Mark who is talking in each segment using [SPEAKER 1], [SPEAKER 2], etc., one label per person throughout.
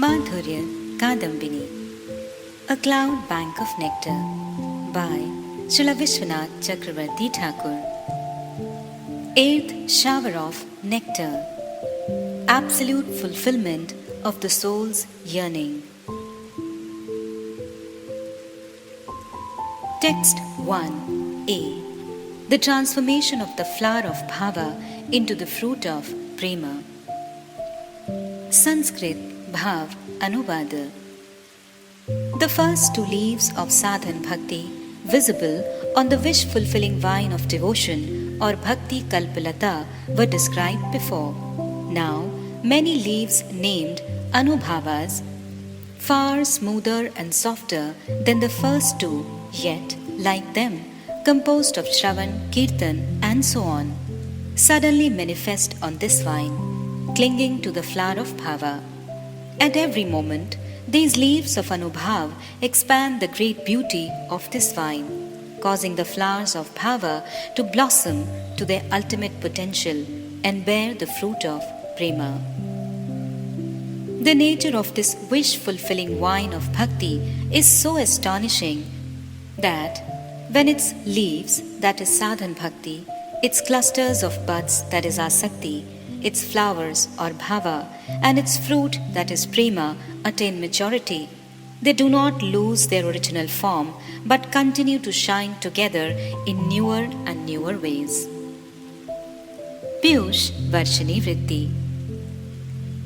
[SPEAKER 1] Madhurya Kadambini, a cloud bank of nectar by Śrīla Viśvanātha Cakravartī Ṭhākura. Eighth shower of nectar, absolute fulfillment of the soul's yearning. Text 1a. The transformation of the flower of bhava into the fruit of prema. Sanskrit Bhāvānuvāda. The first two leaves of sadhana-bhakti, visible on the wish-fulfilling vine of devotion or bhakti kalpalata, were described before. Now, many leaves named anubhavas, far smoother and softer than the first two, yet, like them, composed of Shravan, Kirtan, and so on, suddenly manifest on this vine, clinging to the flower of bhava. At every moment, these leaves of anubhav expand the great beauty of this vine, causing the flowers of bhava to blossom to their ultimate potential and bear the fruit of prema. The nature of this wish-fulfilling vine of bhakti is so astonishing that when its leaves, that is sadhana bhakti, its clusters of buds, that is asakti, its flowers or bhava, and its fruit, that is prema, attain maturity, they do not lose their original form but continue to shine together in newer and newer ways. Pīyūṣa-varṣiṇī-vṛtti.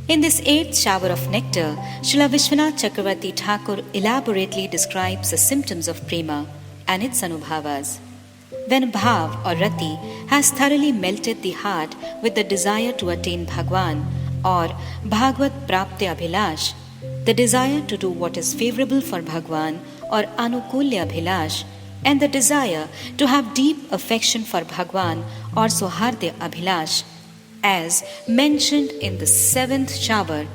[SPEAKER 1] In this eighth shower of nectar, Śrīla Viśvanātha Cakravartī Ṭhākura elaborately describes the symptoms of prema and its anubhavas. When bhav or rati has thoroughly melted the heart with the desire to attain Bhagwan or Bhagavad Prapti Abhilash, the desire to do what is favorable for Bhagwan or Anukulya Abhilash, and the desire to have deep affection for Bhagwan or Sauhardya Abhilash, as mentioned in the seventh shower,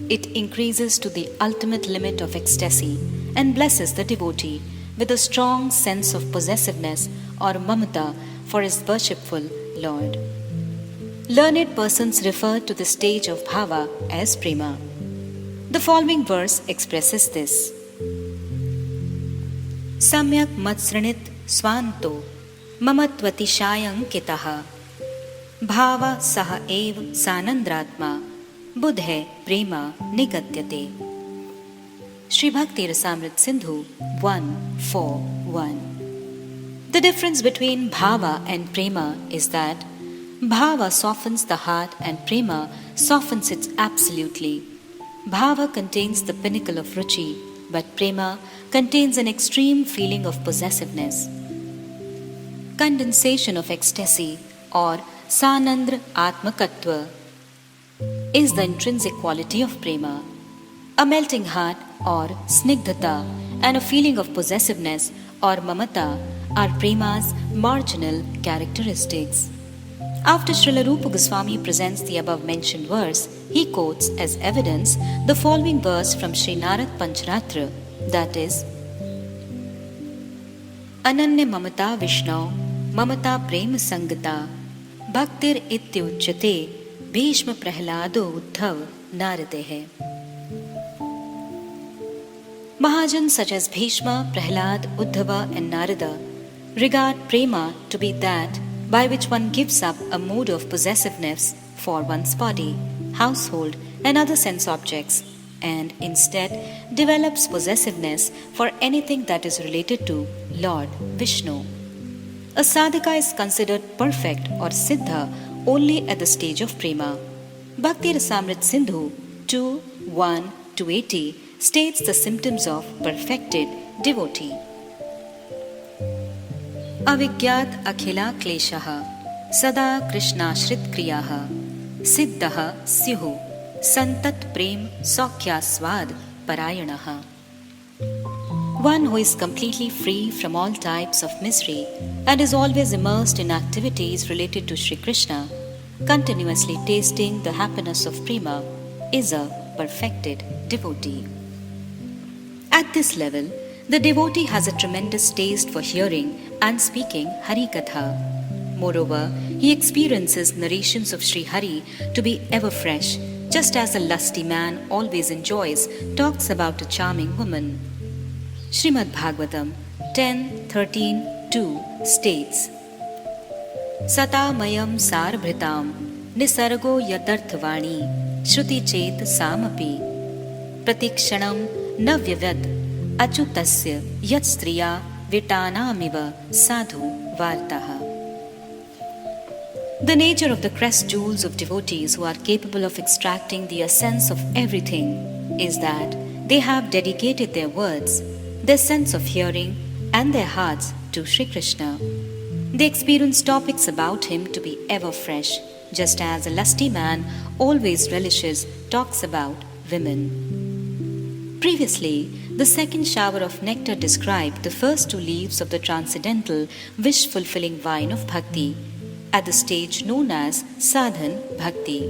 [SPEAKER 1] it increases to the ultimate limit of ecstasy and blesses the devotee with a strong sense of possessiveness or mamata for his worshipful Lord. Learned persons refer to the stage of bhava as prema. The following verse expresses this. Samyak matsranit swanto mamatvatishayaṁ kitaha bhava saha ev sanandratma buddhe prema nigatyate. Sri Bhakti Rasamrit Sindhu 1.4.1. The difference between bhava and prema is that bhava softens the heart and prema softens it absolutely. Bhava contains the pinnacle of ruchi, but prema contains an extreme feeling of possessiveness. Condensation of ecstasy or sanandra atmakatva is the intrinsic quality of prema. A melting heart or snigdhata and a feeling of possessiveness or mamata are prema's marginal characteristics. After Śrīla Rūpa Gosvāmī presents the above mentioned verse, he quotes as evidence the following verse from Sri Narad Pancharatra, that is, Ananya mamata Vishnu mamata prema sangata bhaktir ityuchyate bhishma prahlado uddhav naradehe. Mahajans such as Bhishma, Prahlad, Uddhava and Narada regard prema to be that by which one gives up a mood of possessiveness for one's body, household and other sense objects, and instead develops possessiveness for anything that is related to Lord Vishnu. A sādhaka is considered perfect or siddha only at the stage of prema. Bhakti Rasamrit Sindhu 2.1-80 states the symptoms of perfected devotee. Avigyat akhila kleshaha sada krishnashrit kriyaha siddhaha syuhu santat prem sokya svad parayanaha. One who is completely free from all types of misery and is always immersed in activities related to Sri Krishna, continuously tasting the happiness of prema, is a perfected devotee. At this level, the devotee has a tremendous taste for hearing and speaking Hari Katha. Moreover, he experiences narrations of Sri Hari to be ever fresh, just as a lusty man always enjoys talks about a charming woman. Śrīmad Bhagavatam 10:13-2 states, Satamayam sarbhritam nisargo yadarthvani shruti chet samapi pratikshanam navyavad achutasya yat striya vitanamiva sadhu vartaha. The nature of the crest jewels of devotees who are capable of extracting the essence of everything is that they have dedicated their words, their sense of hearing, and their hearts to Sri Krishna. They experience topics about him to be ever fresh, just as a lusty man always relishes talks about women. Previously, the second shower of nectar described the first two leaves of the transcendental, wish-fulfilling vine of bhakti, at the stage known as Śuddha-bhakti,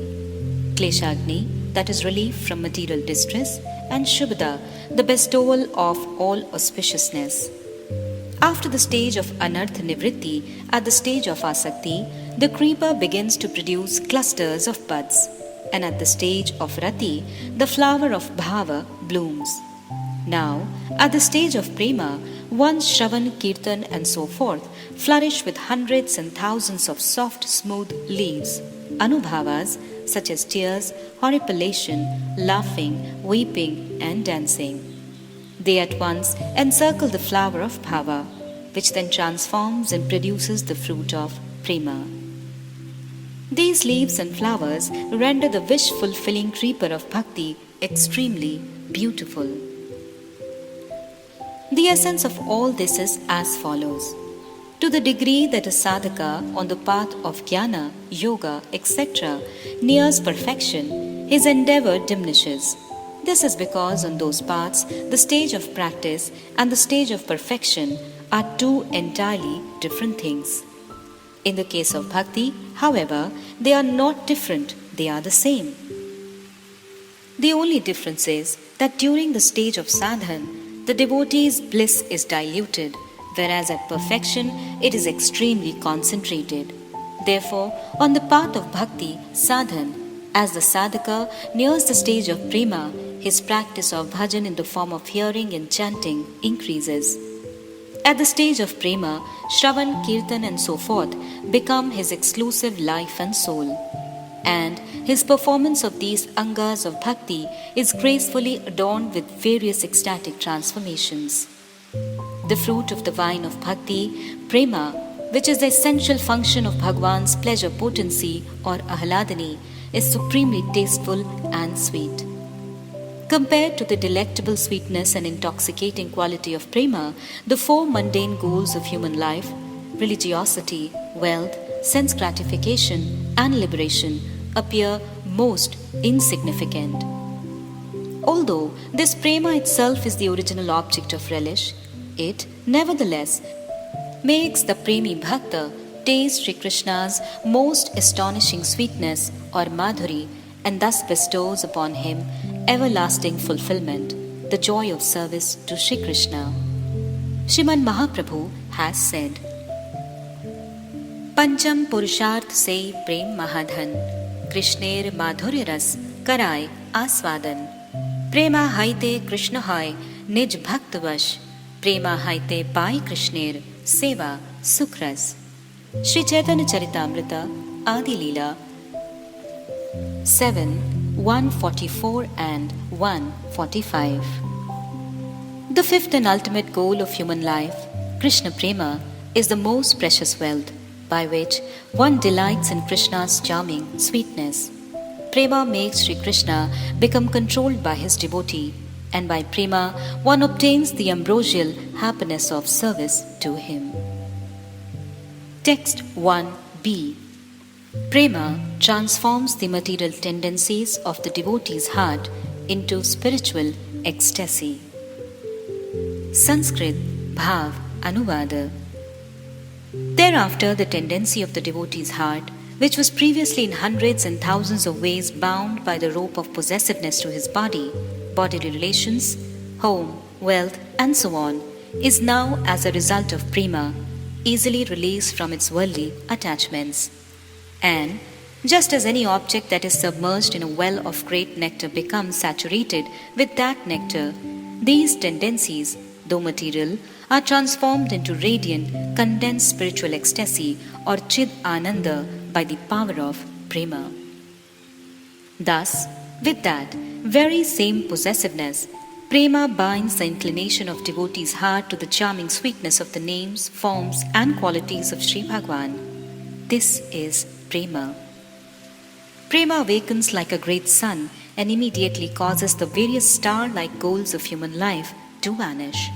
[SPEAKER 1] Kleshagni, that is relief from material distress, and Shubhada, the bestowal of all auspiciousness. After the stage of anartha-nivritti, at the stage of asakti, the creeper begins to produce clusters of buds, and at the stage of rati, the flower of bhava blooms. Now, at the stage of prema, once Shravan, Kirtan, and so forth flourish with hundreds and thousands of soft, smooth leaves, anubhavas such as tears, horripilation, laughing, weeping, and dancing. They at once encircle the flower of bhava, which then transforms and produces the fruit of prema. These leaves and flowers render the wish-fulfilling creeper of bhakti extremely beautiful. The essence of all this is as follows. To the degree that a sādhaka on the path of jnana, yoga, etc. nears perfection, his endeavor diminishes. This is because on those paths, the stage of practice and the stage of perfection are two entirely different things. In the case of bhakti, however, they are not different, they are the same. The only difference is that during the stage of sadhan, the devotee's bliss is diluted, whereas at perfection it is extremely concentrated. Therefore, on the path of bhakti, sadhan, as the sadhaka nears the stage of prema, his practice of bhajan in the form of hearing and chanting increases. At the stage of prema, Shravan, Kirtan, and so forth become his exclusive life and soul. And his performance of these angas of bhakti is gracefully adorned with various ecstatic transformations. The fruit of the vine of bhakti, prema, which is the essential function of Bhagwan's pleasure potency or ahladani, is supremely tasteful and sweet. Compared to the delectable sweetness and intoxicating quality of prema, the four mundane goals of human life, religiosity, wealth, sense gratification, and liberation, appear most insignificant. Although this prema itself is the original object of relish, it, nevertheless, makes the premi bhakta taste Sri Krishna's most astonishing sweetness or madhuri, and thus bestows upon him everlasting fulfillment, the joy of service to Sri Krishna. Śrīmad Mahaprabhu has said, Pancham Purusharth se prem mahadhan, Krishner Madhurya ras karai aswadan, Prema haite Krishna hai nij bhaktavash, Prema haite pai Krishner seva sukras. Shri Chaitanya Charitamrita Adi Leela 7:144 and 145. The fifth and ultimate goal of human life, Krishna Prema, is the most precious wealth, by which one delights in Krishna's charming sweetness. Prema makes Sri Krishna become controlled by his devotee, and by prema one obtains the ambrosial happiness of service to him. Text 1b. Prema transforms the material tendencies of the devotee's heart into spiritual ecstasy. Sanskrit Bhāvānuvāda. Thereafter, the tendency of the devotee's heart, which was previously in hundreds and thousands of ways bound by the rope of possessiveness to his body, bodily relations, home, wealth, and so on, is now, as a result of prema, easily released from its worldly attachments. And, Just as any object that is submerged in a well of great nectar becomes saturated with that nectar, these tendencies, though material, are transformed into radiant, condensed spiritual ecstasy or chid-ananda by the power of prema. Thus, with that very same possessiveness, prema binds the inclination of devotee's heart to the charming sweetness of the names, forms, and qualities of Sri Bhagavan. This is prema. Prema awakens like a great sun and immediately causes the various star-like goals of human life to vanish.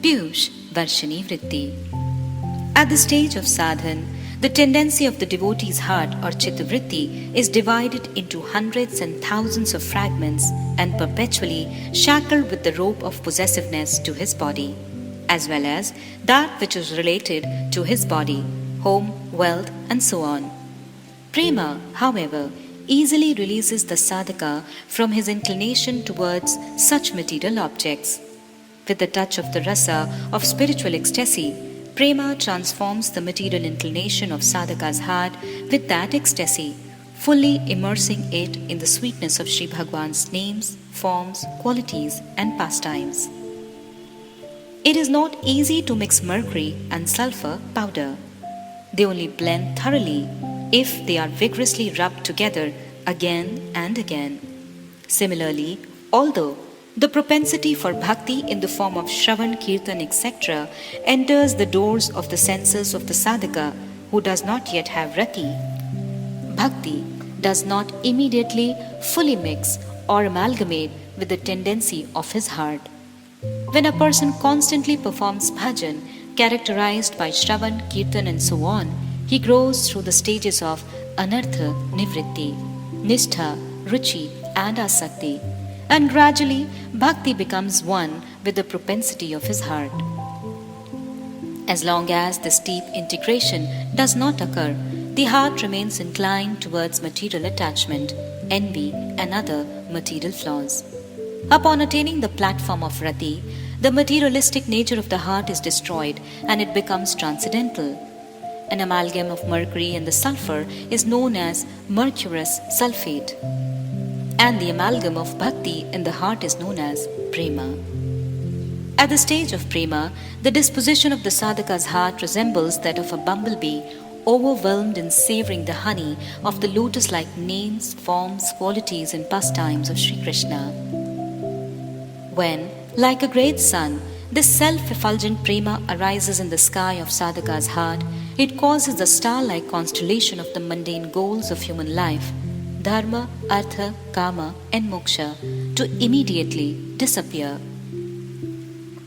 [SPEAKER 1] Pīyūṣa-varṣiṇī-vṛtti. At the stage of sadhan, the tendency of the devotee's heart or citta-vritti is divided into hundreds and thousands of fragments and perpetually shackled with the rope of possessiveness to his body, as well as that which is related to his body, home, wealth, and so on. Prema, however, easily releases the sādhaka from his inclination towards such material objects. With the touch of the rasa of spiritual ecstasy, prema transforms the material inclination of sādhaka's heart with that ecstasy, fully immersing it in the sweetness of Sri Bhagavan's names, forms, qualities, and pastimes. It is not easy to mix mercury and sulfur powder. They only blend thoroughly if they are vigorously rubbed together again and again. Similarly, although the propensity for bhakti in the form of Shravan, Kirtan, etc. enters the doors of the senses of the sadhaka who does not yet have rati, bhakti does not immediately fully mix or amalgamate with the tendency of his heart. When a person constantly performs bhajan, characterized by Shravan, Kirtan, and so on, he grows through the stages of anartha, nivritti, nishtha, ruchi, and asakti, and gradually bhakti becomes one with the propensity of his heart. As long as this deep integration does not occur, the heart remains inclined towards material attachment, envy, and other material flaws. Upon attaining the platform of rati, the materialistic nature of the heart is destroyed and it becomes transcendental. An amalgam of mercury and the sulfur is known as mercurous sulfate, and the amalgam of bhakti in the heart is known as prema. At the stage of prema, the disposition of the sadhaka's heart resembles that of a bumblebee overwhelmed in savoring the honey of the lotus-like names, forms, qualities, and pastimes of Sri Krishna. When, like a great sun, this self-effulgent prema arises in the sky of sadhaka's heart, it causes the star-like constellation of the mundane goals of human life, dharma, artha, kama, and moksha, to immediately disappear.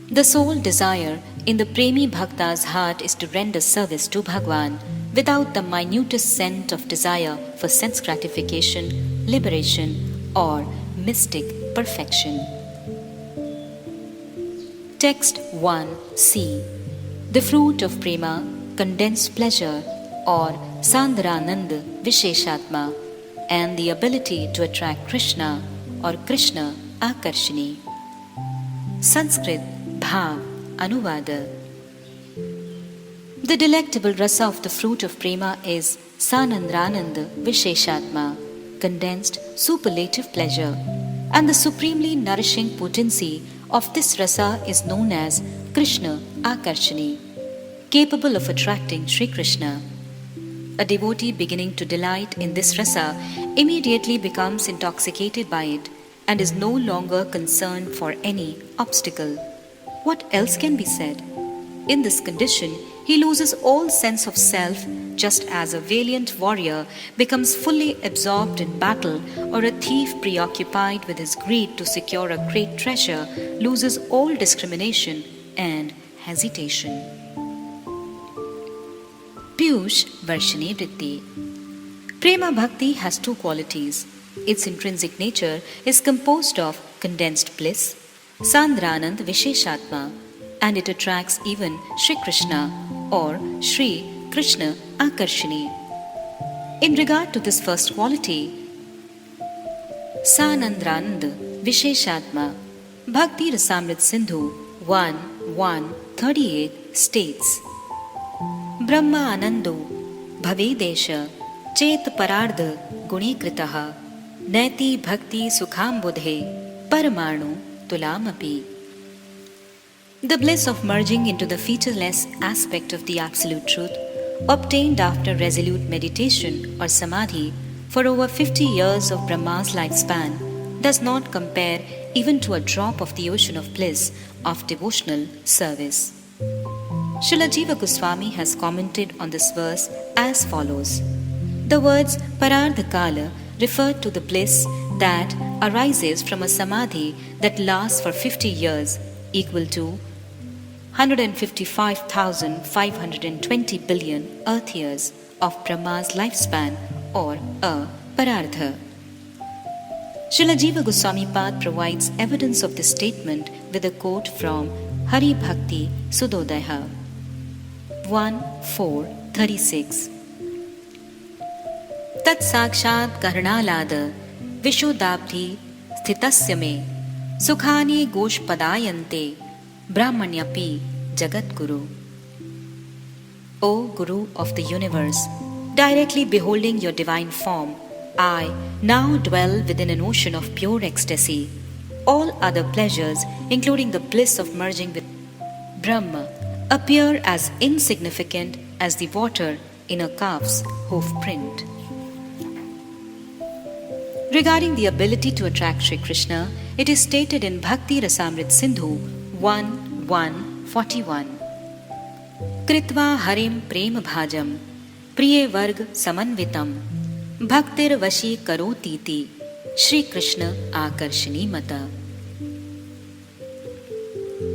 [SPEAKER 1] The sole desire in the premi bhakta's heart is to render service to Bhagavan without the minutest scent of desire for sense gratification, liberation, or mystic perfection. Text 1c. The fruit of prema, condensed pleasure, or sandharananda visheshatma, and the ability to attract Krishna or Krishna ācāryas. Sanskrit Bhāvānuvāda. The delectable rasa of the fruit of prema is sanandrananda visheshatma, condensed superlative pleasure, and the supremely nourishing potency of this rasa is known as Krishna ācāryas, capable of attracting Sri Krishna. A devotee beginning to delight in this rasa immediately becomes intoxicated by it and is no longer concerned for any obstacle. What else can be said? In this condition, he loses all sense of self, just as a valiant warrior becomes fully absorbed in battle, or a thief preoccupied with his greed to secure a great treasure loses all discrimination and hesitation. Pīyūṣa-varṣiṇī-vṛtti. Prema bhakti has two qualities. Its intrinsic nature is composed of condensed bliss, sandharananda visheshatma, and it attracts even Sri Krishna or Sri Krishna ācāryas. In regard to this first quality, Sanandrananda Visheshatma, Bhakti Rasamrit Sindhu 1:1:38 states, Brahma Anando Bhavedesha Chet Parardha Gunikritah Neti Bhakti Sukhambudhe Paramanu Tulamapi. The bliss of merging into the featureless aspect of the Absolute Truth, obtained after resolute meditation or samadhi for over 50 years of Brahma's lifespan, does not compare even to a drop of the ocean of bliss of devotional service. Śrīla Jiva Gosvāmī has commented on this verse as follows. The words aparādha kala refer to the bliss that arises from a samadhi that lasts for 50 years, equal to 155,520 billion earth years of Brahma's lifespan, or aparādha. Śrīla Jiva Gosvāmī Pad provides evidence of this statement with a quote from Hari Bhakti Sudodaya 1.4.36. Tat sakshat karnalada vishuddha-bhakti sthitasya me sukhani goshpadayante brahmanyapi jagadguru. O Guru of the universe, directly beholding your divine form, I now dwell within an ocean of pure ecstasy. All other pleasures, including the bliss of merging with Brahma, appear as insignificant as the water in a calf's hoof print. Regarding the ability to attract Sri Krishna, it is stated in Bhakti Rasamrit Sindhu 1.1.41. Kritva harim prema bhajam priye varg samanvitam bhaktir vashi karotiti Shri Krishna ācāryas mata.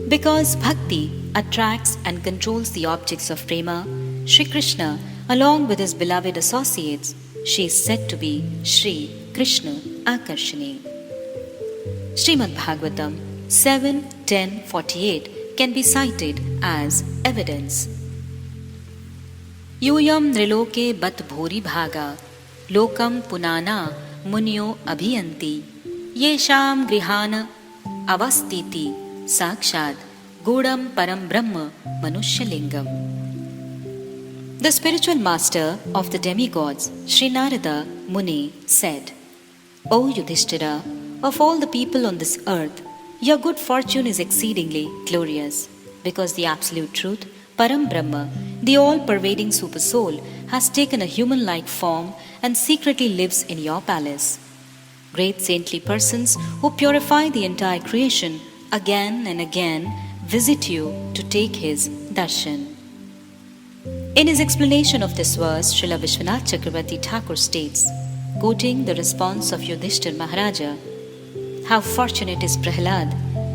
[SPEAKER 1] Because bhakti attracts and controls the objects of prema, Shri Krishna, along with his beloved associates, she is said to be Shri Krishna ācāryas. Śrīmad Bhagavatam 7.10.48 can be cited as evidence. Yuyam Niloke Bat Bhori Bhaga Lokam Punana Munyo Abhiyanti Yesham Grihana Avastiti Sakshad Gudam Param Brahma Manushyalingam. The spiritual master of the demigods, Sri Narada Muni, said, O Yudhishthira, of all the people on this earth, your good fortune is exceedingly glorious, because the Absolute Truth, Param Brahma, the all-pervading Supersoul, has taken a human-like form and secretly lives in your palace. Great saintly persons who purify the entire creation again and again visit you to take his darshan. In his explanation of this verse, Śrīla Viśvanātha Cakravartī Ṭhākura states, quoting the response of Yudhishthira Mahārāja, how fortunate is Prahlad!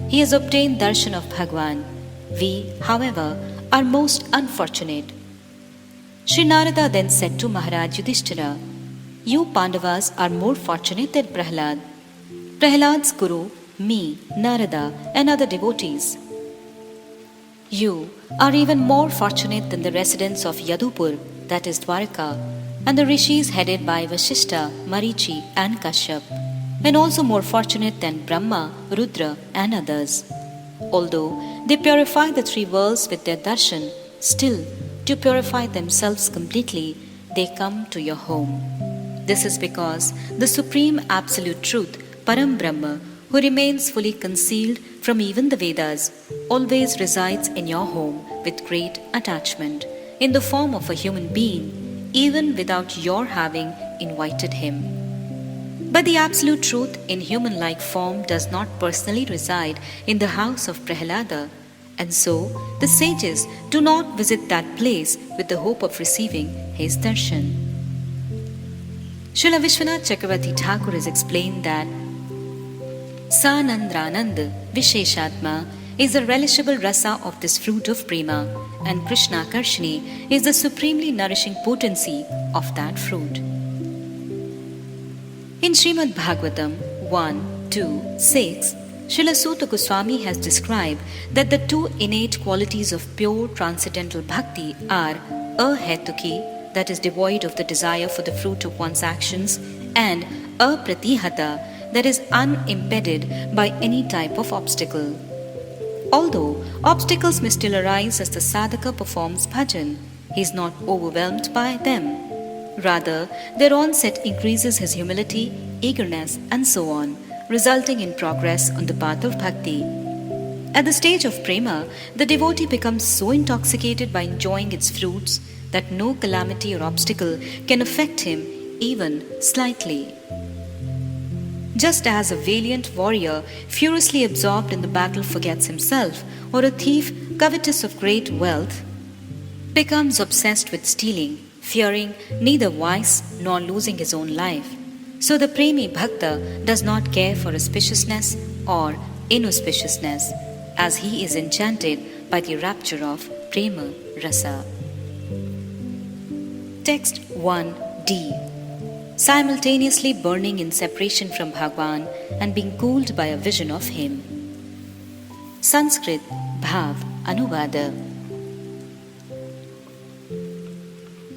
[SPEAKER 1] He has obtained darshan of Bhagwan. We, however, are most unfortunate. Sri Narada then said to Mahārāja Yudhishthira, you Pandavas are more fortunate than Prahlad. Prahlad's guru, me, Narada, and other devotees. You are even more fortunate than the residents of Yadupur, that is Dwarka, and the rishis headed by Vasishtha, Marichi, and Kashyap, and also more fortunate than Brahma, Rudra, and others. Although they purify the three worlds with their darshan, still, to purify themselves completely, they come to your home. This is because the Supreme Absolute Truth, Param Brahma, who remains fully concealed from even the Vedas, always resides in your home with great attachment, in the form of a human being, even without your having invited him. But the Absolute Truth in human-like form does not personally reside in the house of Prahlada, and so the sages do not visit that place with the hope of receiving his darshan. Śrīla Viśvanātha Cakravartī Ṭhākura has explained that Sanandrananda Visheshatma is the relishable rasa of this fruit of prema, and Krishna Karshini is the supremely nourishing potency of that fruit. In Śrīmad Bhagavatam 1.2.6, Śrīla Sutta Goswāmī has described that the two innate qualities of pure transcendental bhakti are ahetuki, that is devoid of the desire for the fruit of one's actions, and apratihata, that is unimpeded by any type of obstacle. Although obstacles may still arise as the sādhaka performs bhajan, He is not overwhelmed by them. Rather, their onset increases his humility, eagerness, and so on, resulting in progress on the path of bhakti. At the stage of prema, the devotee becomes so intoxicated by enjoying its fruits that no calamity or obstacle can affect him even slightly. Just as a valiant warrior furiously absorbed in the battle forgets himself, or a thief covetous of great wealth becomes obsessed with stealing, fearing neither vice nor losing his own life, so the premi bhakta does not care for auspiciousness or inauspiciousness, as he is enchanted by the rapture of prema rasa. Text 1d. Simultaneously burning in separation from Bhagwan and being cooled by a vision of him. Sanskrit Bhāvānuvāda.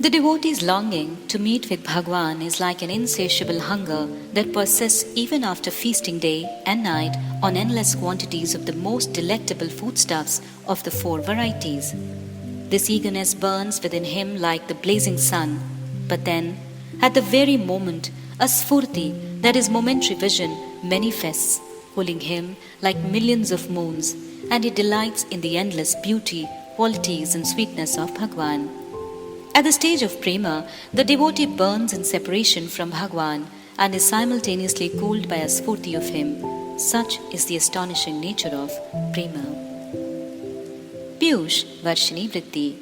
[SPEAKER 1] The devotee's longing to meet with Bhagwan is like an insatiable hunger that persists even after feasting day and night on endless quantities of the most delectable foodstuffs of the four varieties. This eagerness burns within him like the blazing sun, but then, at the very moment, a sphurti, that is momentary vision, manifests, pulling him like millions of moons, and he delights in the endless beauty, qualities, and sweetness of Bhagwan. At the stage of prema, the devotee burns in separation from Bhagwan and is simultaneously cooled by a sphurti of him. Such is the astonishing nature of prema. Pīyūṣa-varṣiṇī-vṛtti.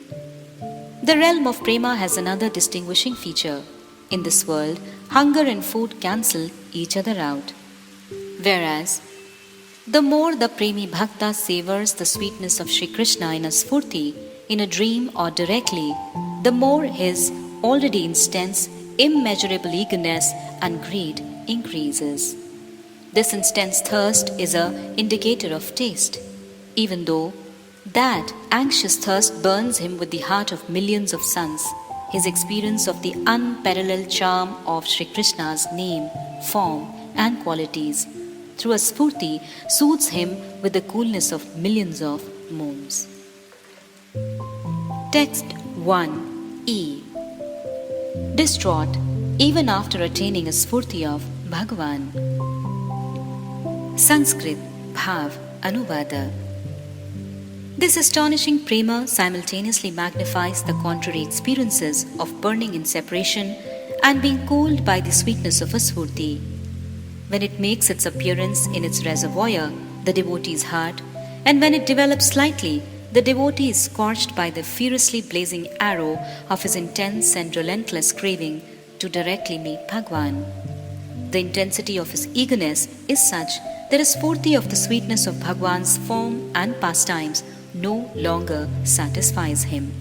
[SPEAKER 1] The realm of prema has another distinguishing feature. In this world, hunger and food cancel each other out. Whereas, the more the premi bhakta savors the sweetness of Sri Krishna in a sphurti, in a dream or directly, the more his already intense, immeasurable eagerness and greed increases. This intense thirst is an indicator of taste, even though that anxious thirst burns him with the heart of millions of suns. His experience of the unparalleled charm of Sri Krishna's name, form, and qualities through a sphurti soothes him with the coolness of millions of moons. Text 1e. Distraught even after attaining a sphurti of Bhagwan. Sanskrit Bhāvānuvāda. This astonishing prema simultaneously magnifies the contrary experiences of burning in separation and being cooled by the sweetness of a sphurti. When it makes its appearance in its reservoir, the devotee's heart, and when it develops slightly, the devotee is scorched by the furiously blazing arrow of his intense and relentless craving to directly meet Bhagwan. The intensity of his eagerness is such that a sphurti of the sweetness of Bhagwan's form and pastimes no longer satisfies him.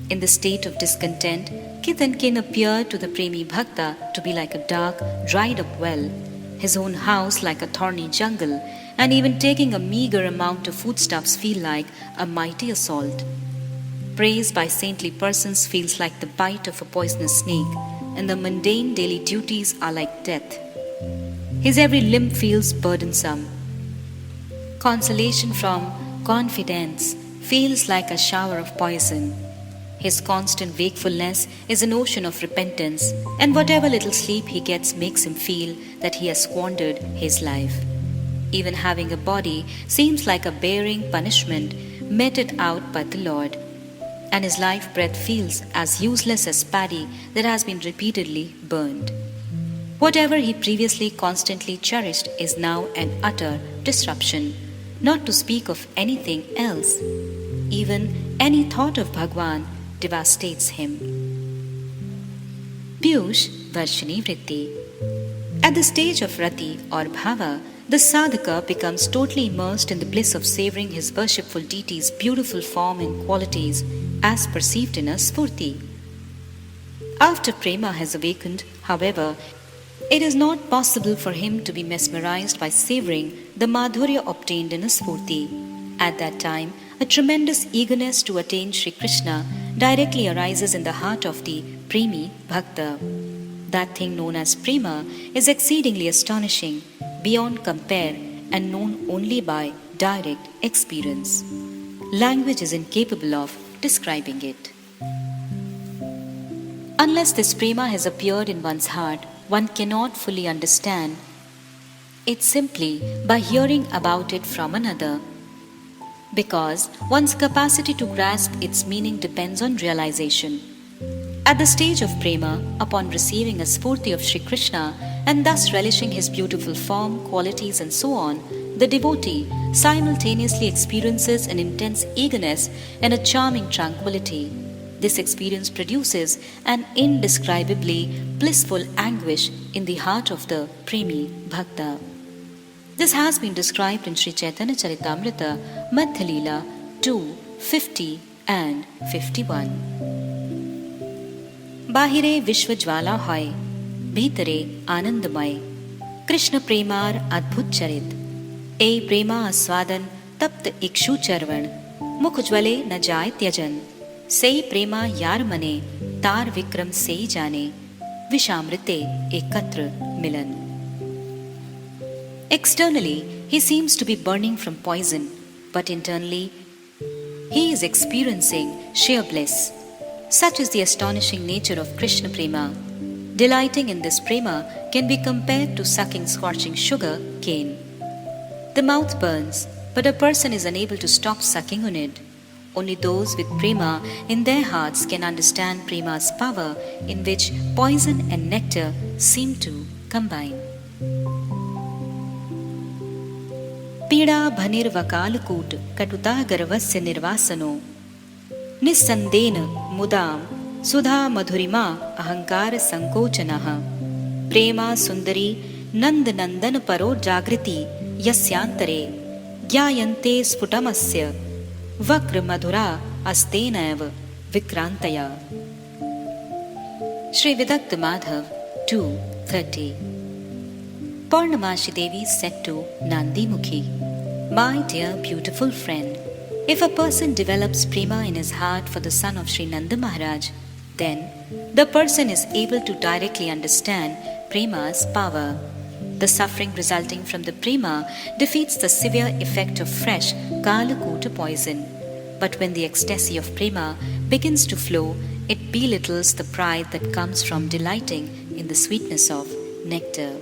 [SPEAKER 1] In the state of discontent, kith and kin appear to the premi bhakta to be like a dark, dried up well, his own house like a thorny jungle, and even taking a meager amount of foodstuffs feel like a mighty assault. Praise by saintly persons feels like the bite of a poisonous snake, and the mundane daily duties are like death. His every limb feels burdensome. Consolation from confidence feels like a shower of poison. His constant wakefulness is an ocean of repentance, and whatever little sleep he gets makes him feel that he has squandered his life. Even having a body seems like a bearing punishment meted out by the Lord, and his life breath feels as useless as paddy that has been repeatedly burned. Whatever he previously constantly cherished is now an utter disruption, not to speak of anything else. Even any thought of Bhagwan devastates him. Pīyūṣa-varṣiṇī-vṛtti. At the stage of rati or bhava, the sādhaka becomes totally immersed in the bliss of savoring his worshipful deity's beautiful form and qualities as perceived in a sphurti. After prema has awakened, however, it is not possible for him to be mesmerized by savoring the Mādhurya obtained in a sphurti. At that time, a tremendous eagerness to attain Sri Krishna directly arises in the heart of the premi bhakta. That thing known as prema is exceedingly astonishing, beyond compare, and known only by direct experience. Language is incapable of describing it. Unless this prema has appeared in one's heart, one cannot fully understand it simply by hearing about it from another, because one's capacity to grasp its meaning depends on realization. At the stage of prema, upon receiving a spurti of Sri Krishna and thus relishing his beautiful form, qualities and so on, the devotee simultaneously experiences an intense eagerness and a charming tranquility. This experience produces an indescribably blissful anguish in the heart of the premi bhakta. This has been described in Sri Chaitanya Charitamrita, Madhya Leela 2, 50 and 51. Bahire Vishwa Jwala hoy, Bhitare Anandamay, Krishna Premar Adbhut Charit, E Prema Aswadan Tapt Ikshu Charvan, Mukh Jwale Na Jai Tyajan, Sei Prema Yar Mane, Tar Vikram Sei Jane, Vishamrite Ekatra Milan. Externally, he seems to be burning from poison, but internally, he is experiencing sheer bliss. Such is the astonishing nature of Krishna Prema. Delighting in this prema can be compared to sucking scorching sugar cane. The mouth burns, but a person is unable to stop sucking on it. Only those with prema in their hearts can understand prema's power, in which poison and nectar seem to combine. Pīda bhanir vakalkūt katuta garvasya nirvasano Nissandena mudam sudha madhurima ahankara sankocanaha Prema sundari nand nandan paro jagriti yasyantare Gyayante sphutamasya Vakra madhura astenaiva vikrantaya. Shri Vidakta Madhav 2:30. Purnamashi Devi said to Nandi Mukhi, My dear beautiful friend, if a person develops prema in his heart for the son of Sri Nanda Maharaj, then the person is able to directly understand prema's power. The suffering resulting from the prema defeats the severe effect of fresh kalakuta poison. But when the ecstasy of prema begins to flow, it belittles the pride that comes from delighting in the sweetness of nectar.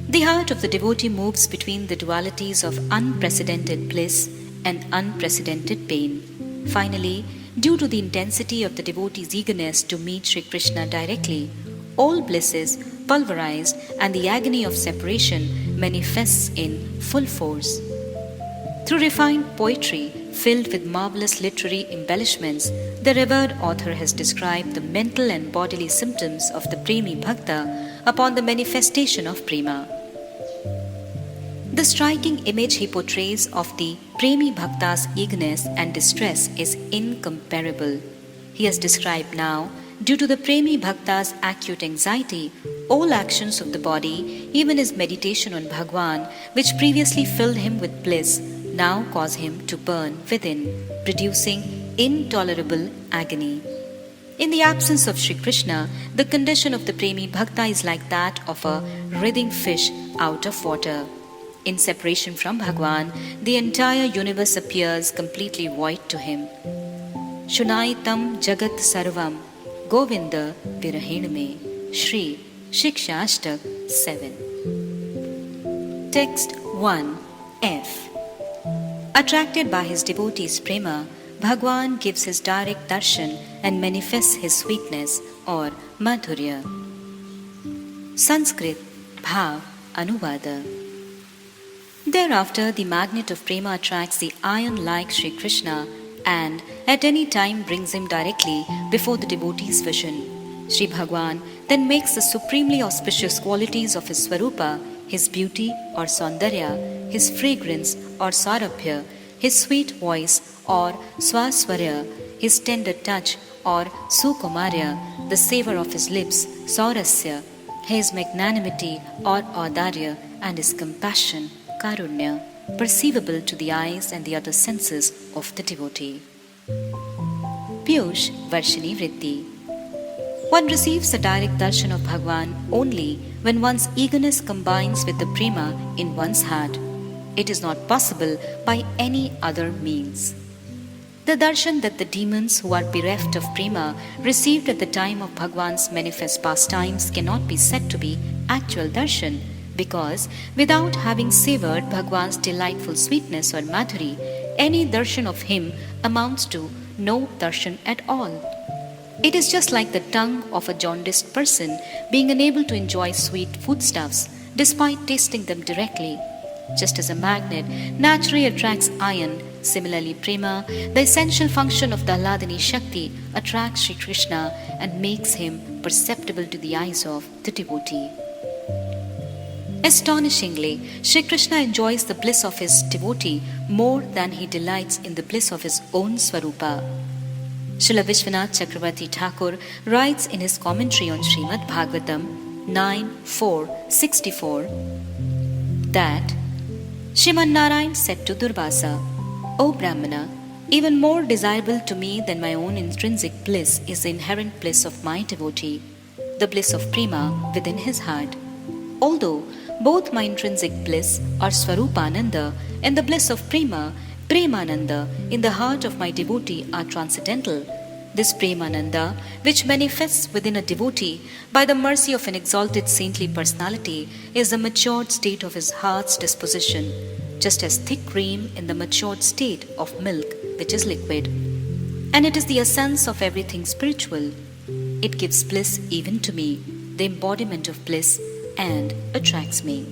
[SPEAKER 1] The heart of the devotee moves between the dualities of unprecedented bliss and unprecedented pain. Finally, due to the intensity of the devotee's eagerness to meet Sri Krishna directly, all bliss is pulverized and the agony of separation manifests in full force. Through refined poetry filled with marvelous literary embellishments, the revered author has described the mental and bodily symptoms of the premi bhakta upon the manifestation of prema. The striking image he portrays of the premi bhakta's eagerness and distress is incomparable. He has described now, due to the premi bhakta's acute anxiety, all actions of the body, even his meditation on Bhagwan, which previously filled him with bliss, now cause him to burn within, producing intolerable agony. In the absence of Sri Krishna, the condition of the premi bhakta is like that of a writhing fish out of water. In separation from Bhagwan, the entire universe appears completely void to him. Shunaitam jagat sarvam Govinda virahename. Shri Shikshashtak 7. Text 1F. Attracted by his devotees' prema, Bhagwan gives his direct darshan and manifests his sweetness or Madhurya. Sanskrit Bhāvānuvāda. Thereafter, the magnet of prema attracts the iron-like Sri Krishna and at any time brings him directly before the devotee's vision. Sri Bhagwan then makes the supremely auspicious qualities of his Swarupa, his beauty or Saundarya, his fragrance or Saurabhya, his sweet voice or Swaswarya, his tender touch or Sukumarya, the savour of his lips, Saurasya, his magnanimity or Audarya, and his compassion, Karunya, perceivable to the eyes and the other senses of the devotee. Pīyūṣa-varṣiṇī-vṛtti. One receives the direct darshan of Bhagwan only when one's eagerness combines with the prema in one's heart. It is not possible by any other means. The darshan that the demons who are bereft of prema received at the time of Bhagwan's manifest pastimes cannot be said to be actual darshan, because without having savoured Bhagwan's delightful sweetness or madhuri, any darshan of him amounts to no darshan at all. It is just like the tongue of a jaundiced person being unable to enjoy sweet foodstuffs despite tasting them directly. Just as a magnet naturally attracts iron, similarly prema, the essential function of the Ahladini Shakti, attracts Sri Krishna and makes him perceptible to the eyes of the devotee. Astonishingly, Sri Krishna enjoys the bliss of his devotee more than he delights in the bliss of his own Swarupa. Śrīla Viśvanātha Cakravartī Ṭhākura writes in his commentary on Śrīmad Bhagavatam 9.4.64 that Śrīmad Nārāyaṇa said to Durvasa, O Brahmana, even more desirable to me than my own intrinsic bliss is the inherent bliss of my devotee, the bliss of prema within his heart. Although both my intrinsic bliss are Swarupananda and the bliss of prema, Premananda, in the heart of my devotee are transcendental. This Premananda, which manifests within a devotee by the mercy of an exalted saintly personality, is the matured state of his heart's disposition, just as thick cream in the matured state of milk, which is liquid. And it is the essence of everything spiritual. It gives bliss even to me, the embodiment of bliss, and attracts me.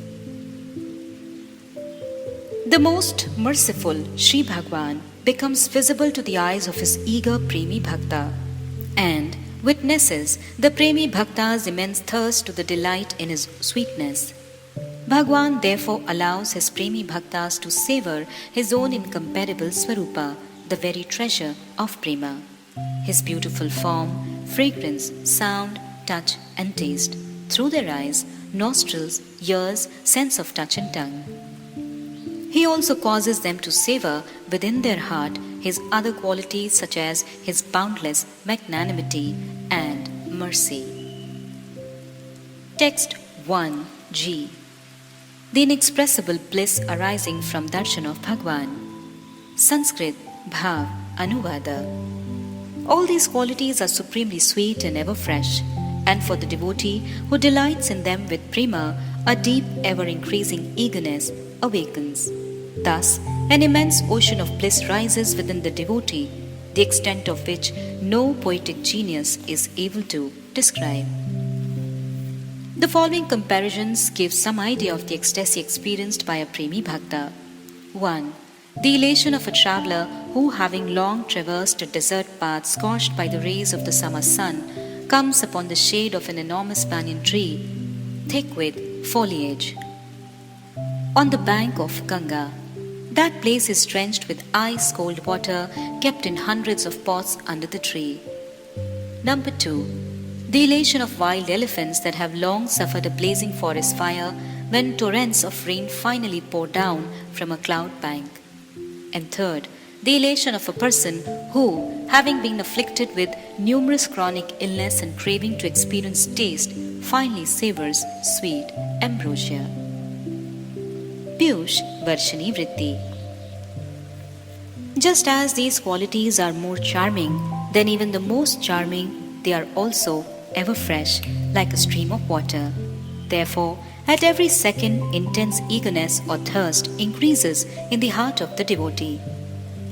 [SPEAKER 1] The most merciful Sri Bhagwan becomes visible to the eyes of his eager Premi Bhakta and witnesses the Premi Bhakta's immense thirst to the delight in his sweetness. Bhagwan therefore allows his Premi Bhaktas to savor his own incomparable Swarupa, the very treasure of Prema, his beautiful form, fragrance, sound, touch and taste, through their eyes, nostrils, ears, sense of touch and tongue. He also causes them to savor within their heart his other qualities such as his boundless magnanimity and mercy. Text 1g. The inexpressible bliss arising from darshan of Bhagwan. Sanskrit Bhāvānuvāda. All these qualities are supremely sweet and ever fresh, and for the devotee who delights in them with prema, a deep, ever-increasing eagerness awakens. Thus, an immense ocean of bliss rises within the devotee, the extent of which no poetic genius is able to describe. The following comparisons give some idea of the ecstasy experienced by a Premi Bhakta. 1. The elation of a traveller who, having long traversed a desert path scorched by the rays of the summer sun, comes upon the shade of an enormous banyan tree, thick with foliage, on the bank of Ganga. That place is drenched with ice-cold water kept in hundreds of pots under the tree. Number 2. The elation of wild elephants that have long suffered a blazing forest fire when torrents of rain finally pour down from a cloud bank. And 3rd, the elation of a person who, having been afflicted with numerous chronic illness and craving to experience taste, finally savors sweet ambrosia. Pīyūṣa-varṣiṇī-vṛtti. Just as these qualities are more charming than even the most charming, they are also ever fresh, like a stream of water. Therefore, at every second, intense eagerness or thirst increases in the heart of the devotee.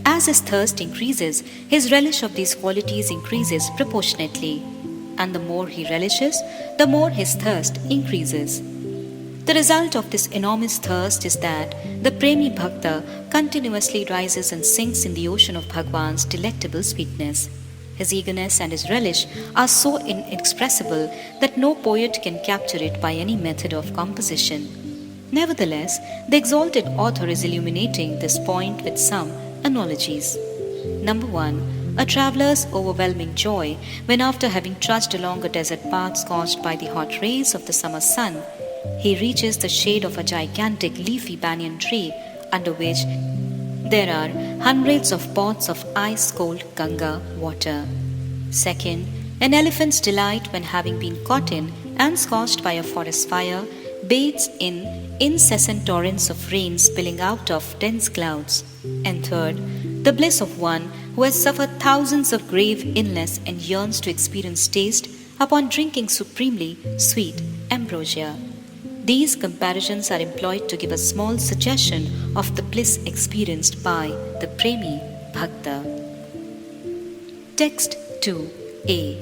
[SPEAKER 1] As his thirst increases, his relish of these qualities increases proportionately, and the more he relishes, the more his thirst increases. The result of this enormous thirst is that the Premi Bhakta continuously rises and sinks in the ocean of Bhagwan's delectable sweetness. His eagerness and his relish are so inexpressible that no poet can capture it by any method of composition. Nevertheless, the exalted author is illuminating this point with some analogies. Number 1. A traveller's overwhelming joy when, after having trudged along a desert path scorched by the hot rays of the summer sun, he reaches the shade of a gigantic leafy banyan tree under which there are hundreds of pots of ice-cold Ganga water. 2nd, an elephant's delight when, having been caught in and scorched by a forest fire, bathes in incessant torrents of rain spilling out of dense clouds. And 3rd, the bliss of one who has suffered thousands of grave illness and yearns to experience taste upon drinking supremely sweet ambrosia. These comparisons are employed to give a small suggestion of the bliss experienced by the Premi Bhakta. Text 2a.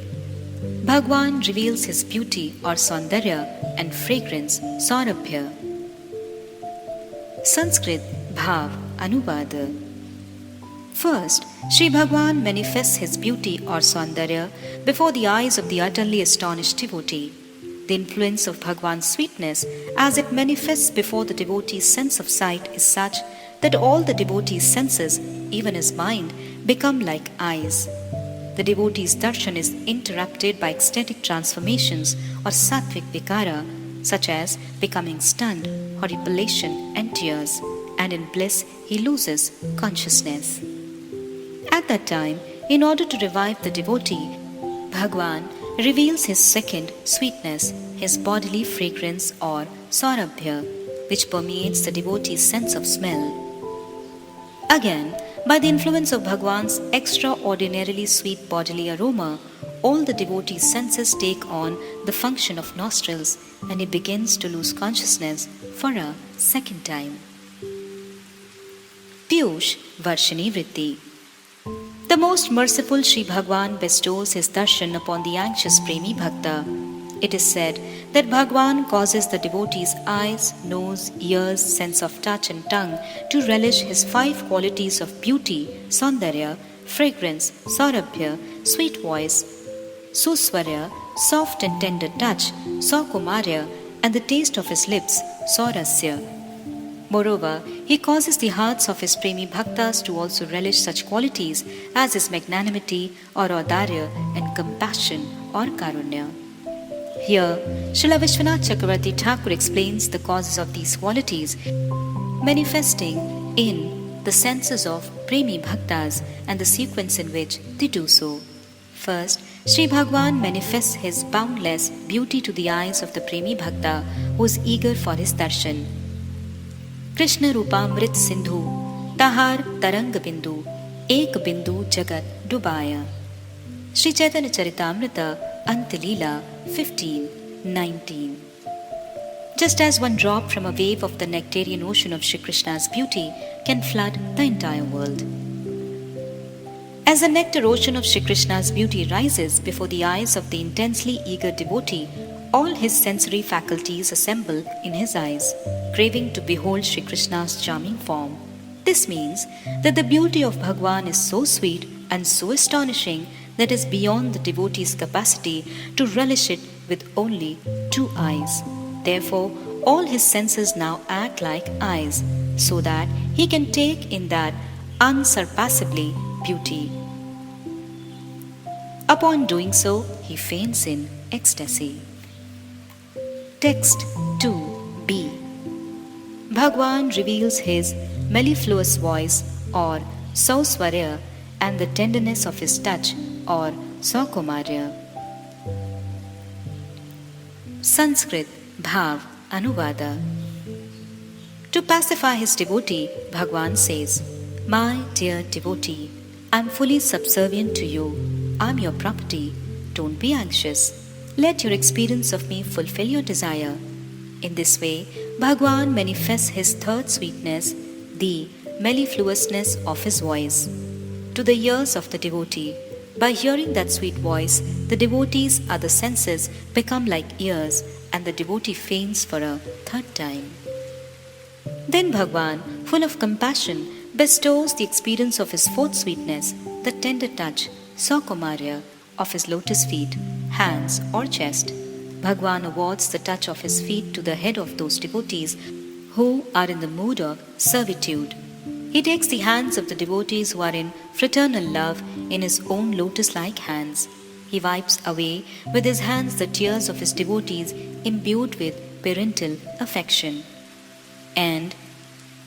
[SPEAKER 1] Bhagwan reveals his beauty or saundarya and fragrance saurabhya. Sanskrit Bhāvānuvāda. First, Sri Bhagwan manifests his beauty or saundarya before the eyes of the utterly astonished devotee. The influence of Bhagwan's sweetness as it manifests before the devotee's sense of sight is such that all the devotee's senses, even his mind, become like eyes. The devotee's darshan is interrupted by ecstatic transformations or sattvic vikara, such as becoming stunned, horripilation, and tears, and in bliss he loses consciousness. At that time, in order to revive the devotee, Bhagwan reveals his second sweetness, his bodily fragrance or saurabhya, which permeates the devotee's sense of smell. Again, by the influence of Bhagwan's extraordinarily sweet bodily aroma, all the devotee's senses take on the function of nostrils and he begins to lose consciousness for a second time. Pīyūṣa-varṣiṇī-vṛtti. The most merciful Sri Bhagwan bestows his darshan upon the anxious Premi Bhakta. It is said that Bhagwan causes the devotee's eyes, nose, ears, sense of touch and tongue to relish his 5 qualities of beauty, saundarya, fragrance, saurabhya, sweet voice, suswarya, soft and tender touch, saukumarya, and the taste of his lips, saurasya. Moreover, he causes the hearts of his Premi Bhaktas to also relish such qualities as his magnanimity or audarya and compassion or karunya. Here, Śrīla Viśvanātha Cakravartī Ṭhākura explains the causes of these qualities, manifesting in the senses of Premi Bhaktas and the sequence in which they do so. First, Sri Bhagwan manifests his boundless beauty to the eyes of the Premi Bhakta who is eager for his darshan. Krishna Rūpāmrit Sindhu, Tahar Tarang Bindu, Ek Bindu Jagat Dubaya. Sri Chaitanya Charitamrita, Antilila 15:19. Just as one drop from a wave of the nectarian ocean of Shri Krishna's beauty can flood the entire world. As the nectar ocean of Shri Krishna's beauty rises before the eyes of the intensely eager devotee, all his sensory faculties assemble in his eyes, craving to behold Shri Krishna's charming form. This means that the beauty of Bhagwan is so sweet and so astonishing that it is beyond the devotee's capacity to relish it with only 2 eyes. Therefore, all his senses now act like eyes, so that he can take in that unsurpassably beauty. Upon doing so, he faints in ecstasy. Text 2b. Bhagwan reveals his mellifluous voice or sausvarya and the tenderness of his touch or saukumarya. Sanskrit Bhāvānuvāda. To pacify his devotee, Bhagwan says, "My dear devotee, I am fully subservient to you. I am your property. Don't be anxious. Let your experience of me fulfill your desire." In this way, Bhagwan manifests his third sweetness, the mellifluousness of his voice, to the ears of the devotee. By hearing that sweet voice, the devotee's other senses become like ears, and the devotee faints for a third time. Then Bhagwan, full of compassion, bestows the experience of his fourth sweetness, the tender touch, saukumarya, of his lotus feet, hands, or chest. Bhagwan awards the touch of his feet to the head of those devotees who are in the mood of servitude. He takes the hands of the devotees who are in fraternal love in his own lotus-like hands. He wipes away with his hands the tears of his devotees imbued with parental affection. And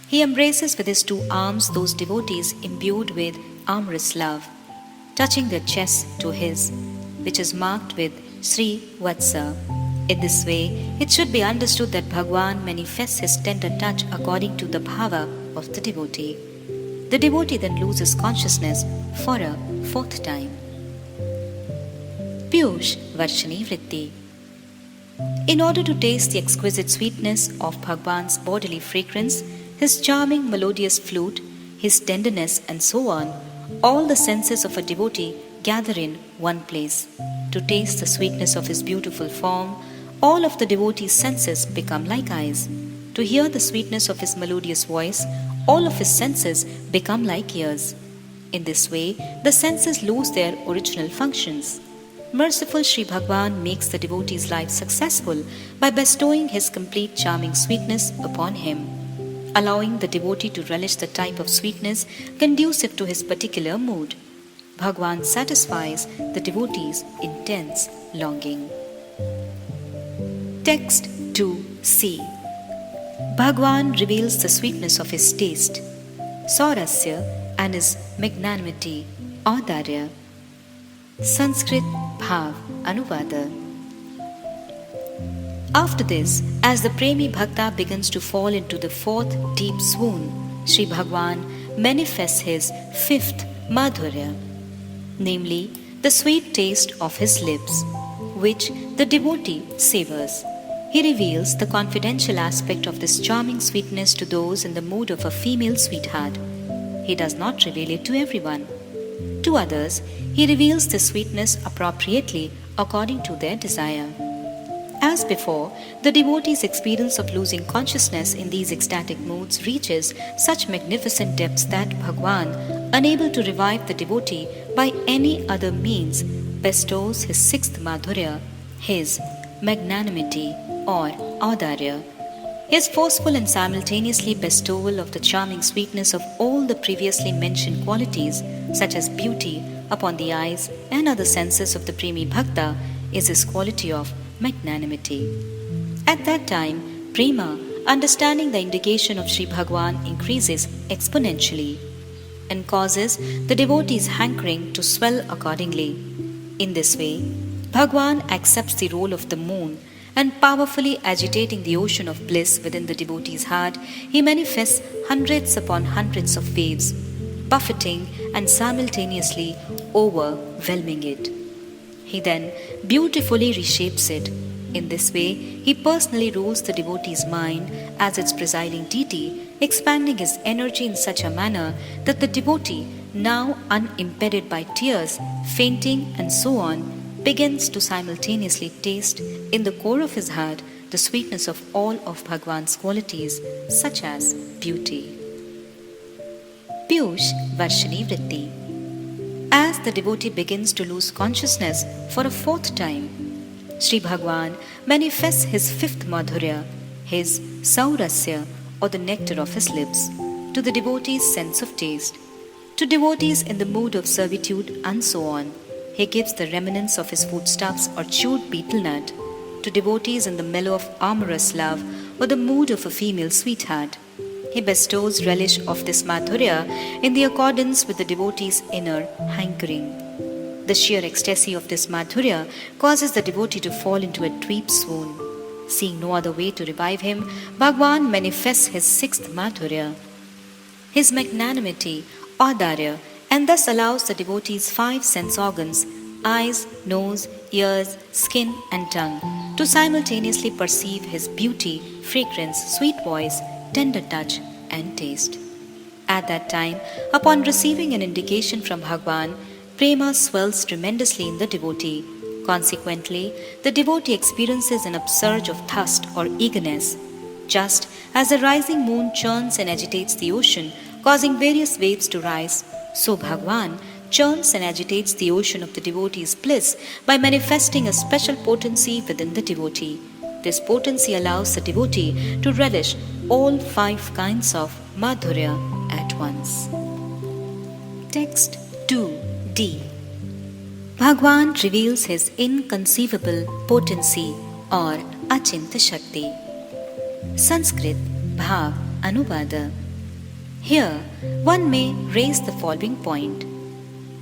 [SPEAKER 1] he embraces with his 2 arms those devotees imbued with amorous love, touching their chests to his, which is marked with Sri Vatsa. In this way, it should be understood that Bhagwan manifests his tender touch according to the bhava of the devotee. the devotee then loses consciousness for a fourth time. Pīyūṣa-varṣiṇī-vṛtti. In order to taste the exquisite sweetness of Bhagwan's bodily fragrance, his charming melodious flute, his tenderness, and so on, all the senses of a devotee gather in one place. To taste the sweetness of his beautiful form, all of the devotee's senses become like eyes. To hear the sweetness of his melodious voice, all of his senses become like ears. In this way, the senses lose their original functions. Merciful Sri Bhagwan makes the devotee's life successful by bestowing his complete charming sweetness upon him, allowing the devotee to relish the type of sweetness conducive to his particular mood. Bhagwan satisfies the devotee's intense longing. Text 2c. Bhagwan reveals the sweetness of his taste, saurasya, and his magnanimity, ācāryas. Sanskrit Bhāvānuvāda. After this, as the premi bhakta begins to fall into the fourth deep swoon, Sri Bhagwan manifests his fifth Mādhurya, namely the sweet taste of his lips, which the devotee savors. He reveals the confidential aspect of this charming sweetness to those in the mood of a female sweetheart. He does not reveal it to everyone. To others, he reveals the sweetness appropriately according to their desire. As before, the devotee's experience of losing consciousness in these ecstatic moods reaches such magnificent depths that Bhagwan, unable to revive the devotee by any other means, bestows his sixth Mādhurya, his magnanimity or ācāryas. His forceful and simultaneously bestowal of the charming sweetness of all the previously mentioned qualities, such as beauty, upon the eyes and other senses of the premi bhakta is his quality of magnanimity. At that time, prema, understanding the indication of Sri Bhagwan, increases exponentially and causes the devotee's hankering to swell accordingly. In this way, Bhagwan accepts the role of the moon, and powerfully agitating the ocean of bliss within the devotee's heart, he manifests hundreds upon hundreds of waves, buffeting and simultaneously overwhelming it. He then beautifully reshapes it. In this way, he personally rules the devotee's mind as its presiding deity, expanding his energy in such a manner that the devotee, now unimpeded by tears, fainting, and so on, begins to simultaneously taste in the core of his heart the sweetness of all of Bhagwan's qualities, such as beauty. Pīyūṣa-varṣiṇī-vṛtti. As the devotee begins to lose consciousness for a fourth time, Sri Bhagwan manifests his fifth Mādhurya, his saurasya or the nectar of his lips, to the devotee's sense of taste. To devotees in the mood of servitude and so on, he gives the remnants of his foodstuffs or chewed betel nut. To devotees in the mellow of amorous love or the mood of a female sweetheart, he bestows relish of this Mādhurya in the accordance with the devotee's inner hankering. The sheer ecstasy of this Mādhurya causes the devotee to fall into a deep swoon. Seeing no other way to revive him, Bhagwan manifests his sixth Mādhurya, his magnanimity, ācāryas, and thus allows the devotee's five sense organs, eyes, nose, ears, skin, and tongue, to simultaneously perceive his beauty, fragrance, sweet voice, tender touch, and taste. At that time, upon receiving an indication from Bhagwan, prema swells tremendously in the devotee. Consequently, the devotee experiences an upsurge of thirst or eagerness. Just as the rising moon churns and agitates the ocean, causing various waves to rise, so Bhagwan churns and agitates the ocean of the devotee's bliss by manifesting a special potency within the devotee. This potency allows the devotee to relish all five kinds of Mādhurya at once. Text 2d. Bhagwan reveals his inconceivable potency or Achinta Shakti. Sanskrit Bhāvānuvāda. Here, one may raise the following point.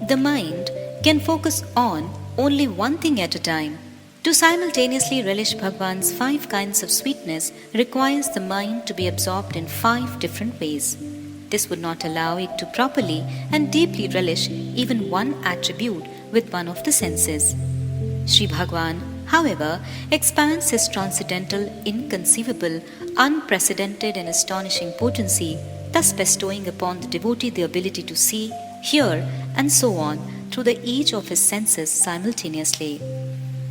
[SPEAKER 1] The mind can focus on only one thing at a time. To simultaneously relish Bhagwan's five kinds of sweetness requires the mind to be absorbed in five different ways. This would not allow it to properly and deeply relish even one attribute with one of the senses. Sri Bhagavan, however, expands his transcendental, inconceivable, unprecedented and astonishing potency, thus bestowing upon the devotee the ability to see, hear, and so on through each of his senses simultaneously.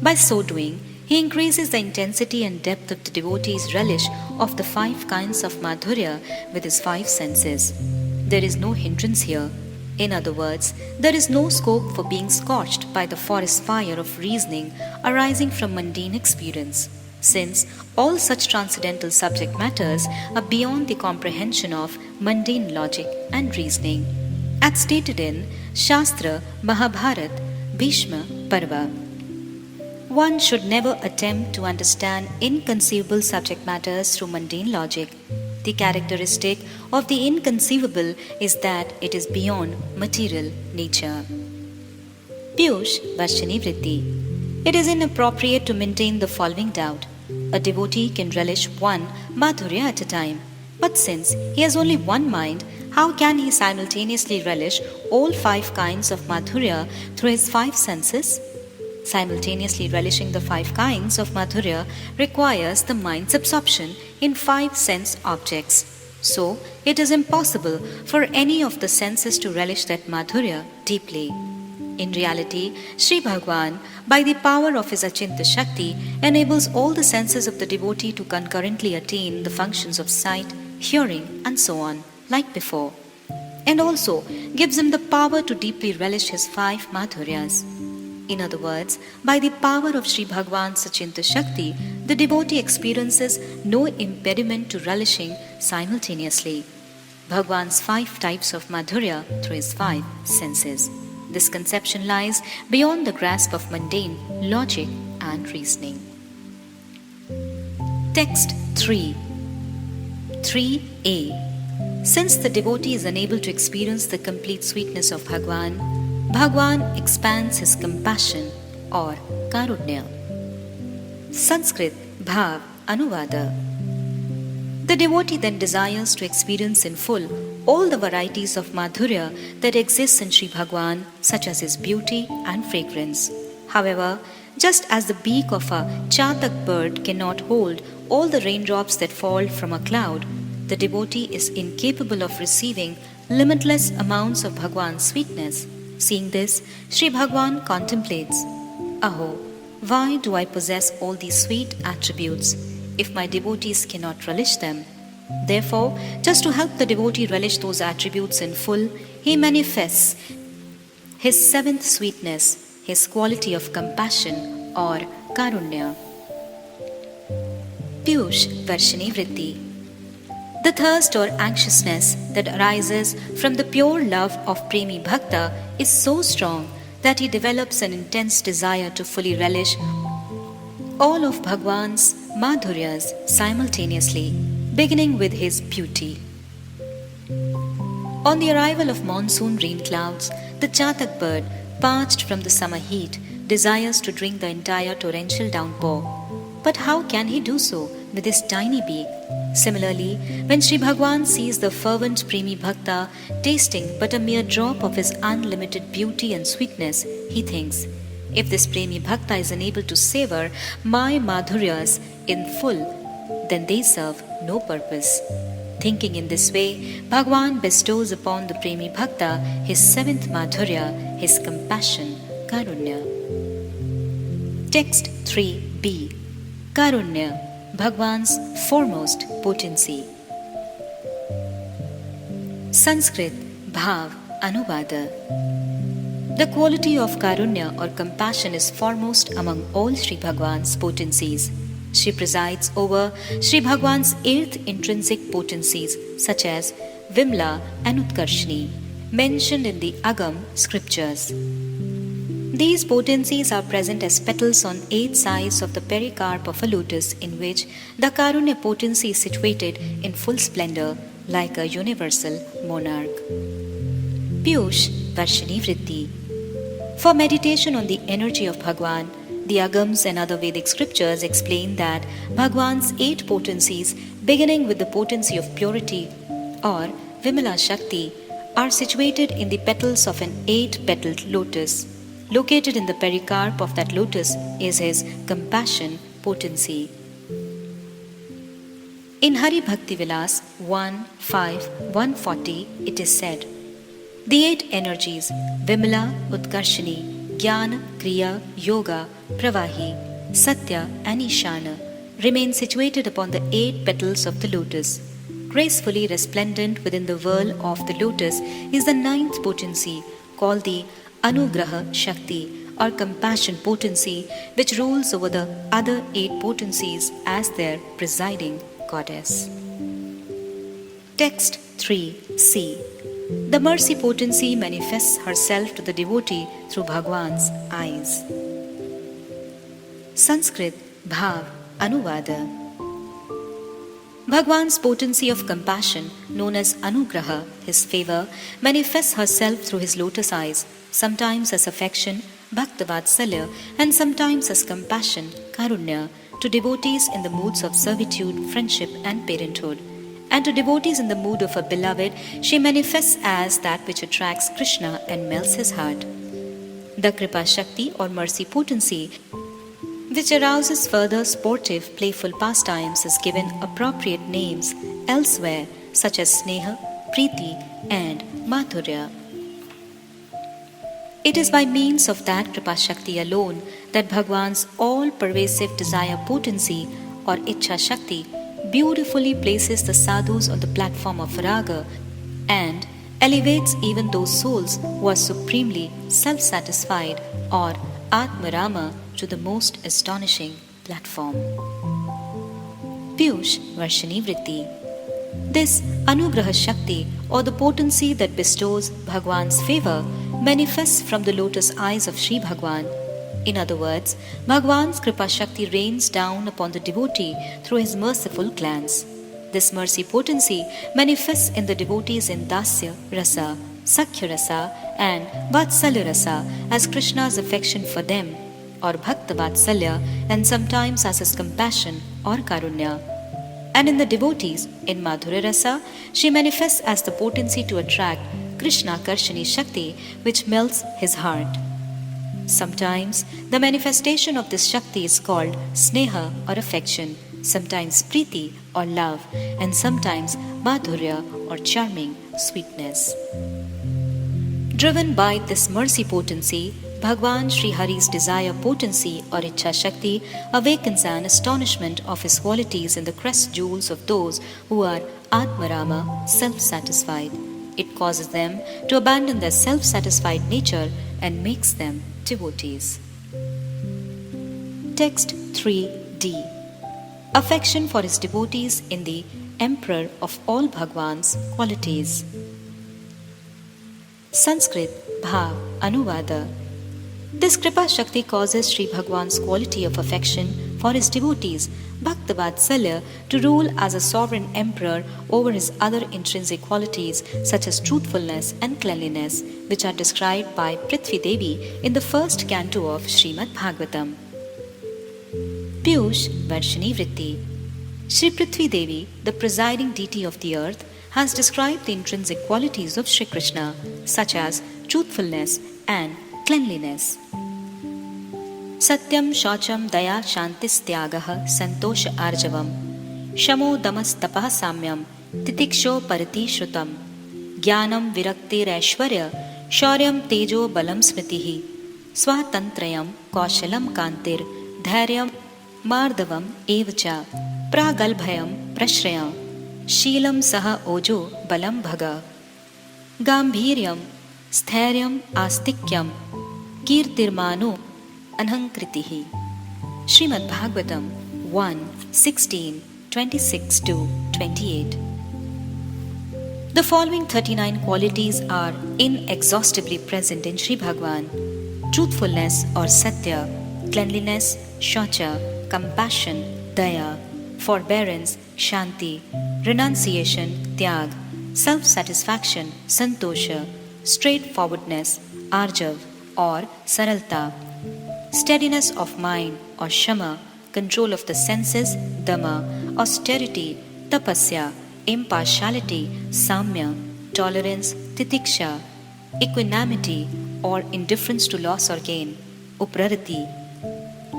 [SPEAKER 1] By so doing, he increases the intensity and depth of the devotee's relish of the 5 kinds of Madhurya with his 5 senses. There is no hindrance here. In other words, there is no scope for being scorched by the forest fire of reasoning arising from mundane experience, since all such transcendental subject matters are beyond the comprehension of mundane logic and reasoning, as stated in Shastra Mahabharata Bhishma Parva. One should never attempt to understand inconceivable subject matters through mundane logic. The characteristic of the inconceivable is that it is beyond material nature. Pīyūṣa-varṣiṇī-vṛtti. It is inappropriate to maintain the following doubt. A devotee can relish one Madhurya at a time, but since he has only one mind, how can he simultaneously relish all 5 kinds of Madhurya through his 5 senses? Simultaneously relishing the 5 kinds of Madhurya requires the mind's absorption in 5 sense objects. So, it is impossible for any of the senses to relish that Madhurya deeply. In reality, Sri Bhagavan, by the power of his Achintya Shakti, enables all the senses of the devotee to concurrently attain the functions of sight, hearing, and so on, like before, and also gives him the power to deeply relish his 5 Madhuryas. In other words, by the power of Sri Bhagavan's Achintya Shakti, the devotee experiences no impediment to relishing simultaneously Bhagavan's 5 types of Madhurya through his 5 senses. This conception lies beyond the grasp of mundane logic and reasoning. Text 3. 3a. Since the devotee is unable to experience the complete sweetness of Bhagavan, Bhagavan expands his compassion or karunya. Sanskrit Bhāvānuvāda. The devotee then desires to experience in full all the varieties of Madhurya that exists in Sri Bhagavan, such as his beauty and fragrance. However, just as the beak of a Chap-8 bird cannot hold all the raindrops that fall from a cloud, the devotee is incapable of receiving limitless amounts of Bhagavan's sweetness. Seeing this, Sri Bhagavan contemplates, Aho, why do I possess all these sweet attributes if my devotees cannot relish them? Therefore, just to help the devotee relish those attributes in full, he manifests his 7th sweetness, his quality of compassion or karunya. Pīyūṣa-varṣiṇī-vṛtti. The thirst or anxiousness that arises from the pure love of Premi Bhakta is so strong that he develops an intense desire to fully relish all of Bhagavan's Madhuryas simultaneously, beginning with his beauty. On the arrival of monsoon rain clouds, the Chap-8 bird, parched from the summer heat, desires to drink the entire torrential downpour. But how can he do so with his tiny beak? Similarly, when Sri Bhagavan sees the fervent Premi Bhakta tasting but a mere drop of his unlimited beauty and sweetness, he thinks, if this Premi Bhakta is unable to savor my Madhuryas in full, then they serve no purpose. Thinking in this way, Bhagavan bestows upon the Premi Bhakta his 7th Madhurya, his compassion, karunya. Text 3b. Karunya, Bhagavan's foremost potency. Sanskrit Bhāvānuvāda. The quality of karunya or compassion is foremost among all Sri Bhagavan's potencies. She presides over Sri Bhagavan's 8th intrinsic potencies such as Vimla and Utkarshini, mentioned in the Agam scriptures. These potencies are present as petals on 8 sides of the pericarp of a lotus, in which the Karunya potency is situated in full splendor like a universal monarch. Pīyūṣa-varṣiṇī-vṛtti. For meditation on the energy of Bhagavan, the Agams and other Vedic scriptures explain that Bhagavan's 8 potencies, beginning with the potency of purity or Vimala Shakti, are situated in the petals of an 8-petaled lotus. Located in the pericarp of that lotus is his compassion potency. In Hari Bhakti Vilas 1.5.140 it is said, the 8 energies Vimala, Utkarshini, Jnana, Kriya, Yoga, Pravahi, Satya and Ishana remain situated upon the 8 petals of the lotus. Gracefully resplendent within the whirl of the lotus is the 9th potency called the Anugraha Shakti or compassion potency, which rules over the other 8 potencies as their presiding goddess. Text 3c. The mercy potency manifests herself to the devotee through Bhagwan's eyes. Sanskrit Bhāvānuvāda. Bhagwan's potency of compassion, known as Anugraha, his favor, manifests herself through his lotus eyes, sometimes as affection, Bhaktivedānta, and sometimes as compassion, Karunya, to devotees in the moods of servitude, friendship, and parenthood. And to devotees in the mood of a beloved, she manifests as that which attracts Krishna and melts his heart. The Kripa Shakti or mercy potency, which arouses further sportive, playful pastimes, is given appropriate names elsewhere, such as Sneha, Preeti, and Madhurya. It is by means of that Kripa Shakti alone that Bhagwan's all-pervasive desire potency or Ichha Shakti beautifully places the sadhus on the platform of raga and elevates even those souls who are supremely self-satisfied or Atmarama to the most astonishing platform. Pīyūṣa-varṣiṇī-vṛtti. This Anugraha Shakti or the potency that bestows Bhagwan's favor manifests from the lotus eyes of Sri Bhagwan. In other words, Bhagwan's Kripa Shakti rains down upon the devotee through his merciful glance. This mercy potency manifests in the devotees in Dasya Rasa, Sakhya Rasa, and Vatsalya Rasa as Krishna's affection for them, or Bhakta Vatsalya, and sometimes as his compassion or Karunya. And in the devotees in Madhurya Rasa, she manifests as the potency to attract Krishna Karshini Shakti, which melts his heart. Sometimes the manifestation of this Shakti is called Sneha or affection, sometimes Preeti or love, and sometimes Madhurya or charming sweetness. Driven by this mercy potency, Bhagwan Sri Hari's desire potency or Ichha Shakti awakens an astonishment of his qualities in the crest jewels of those who are Atmarama, self-satisfied. It causes them to abandon their self-satisfied nature and makes them devotees. Text 3d. Affection for his devotees in the Emperor of all Bhagwan's qualities. Sanskrit Bhāvānuvāda. This Kripa Shakti causes Sri Bhagwan's quality of affection for his devotees, Bhaktivedānta, to rule as a sovereign emperor over his other intrinsic qualities such as truthfulness and cleanliness, which are described by Prithvi Devi in the first canto of Śrīmad Bhagavatam. Pīyūṣa-varṣiṇī-vṛtti. Shri Prithvi Devi, the presiding deity of the earth, has described the intrinsic qualities of Shri Krishna, such as truthfulness and cleanliness. Satyam Shaucham Daya Shantistyagaha Santosha Arjavam Shamo Damas Tapah Samyam Titiksho Parati Shrutam Jnanam Viraktir Aishwarya Shauryam Tejo Balam Smritihi Swatantrayam Kaushalam Kantir Dhairyam Mardavam Evacha Pragalbhayam Prashraya Sheelam Saha Ojo Balam Bhaga Gambhiryam Stharyam Astikyam Kirtirmano Anhankritihi. Śrīmad Bhagavatam 1:16-26-28. The following 39 qualities are inexhaustibly present in Sri Bhagwan: truthfulness or Satya, cleanliness, Shaucha, compassion, Daya, forbearance, Shanti, renunciation, Tyag, self-satisfaction, Santosha, straightforwardness, Arjav or Saralta, steadiness of mind or Shama, control of the senses, Dama, austerity, Tapasya, impartiality, Samya, tolerance, titiksha, equanimity or indifference to loss or gain, uprarati,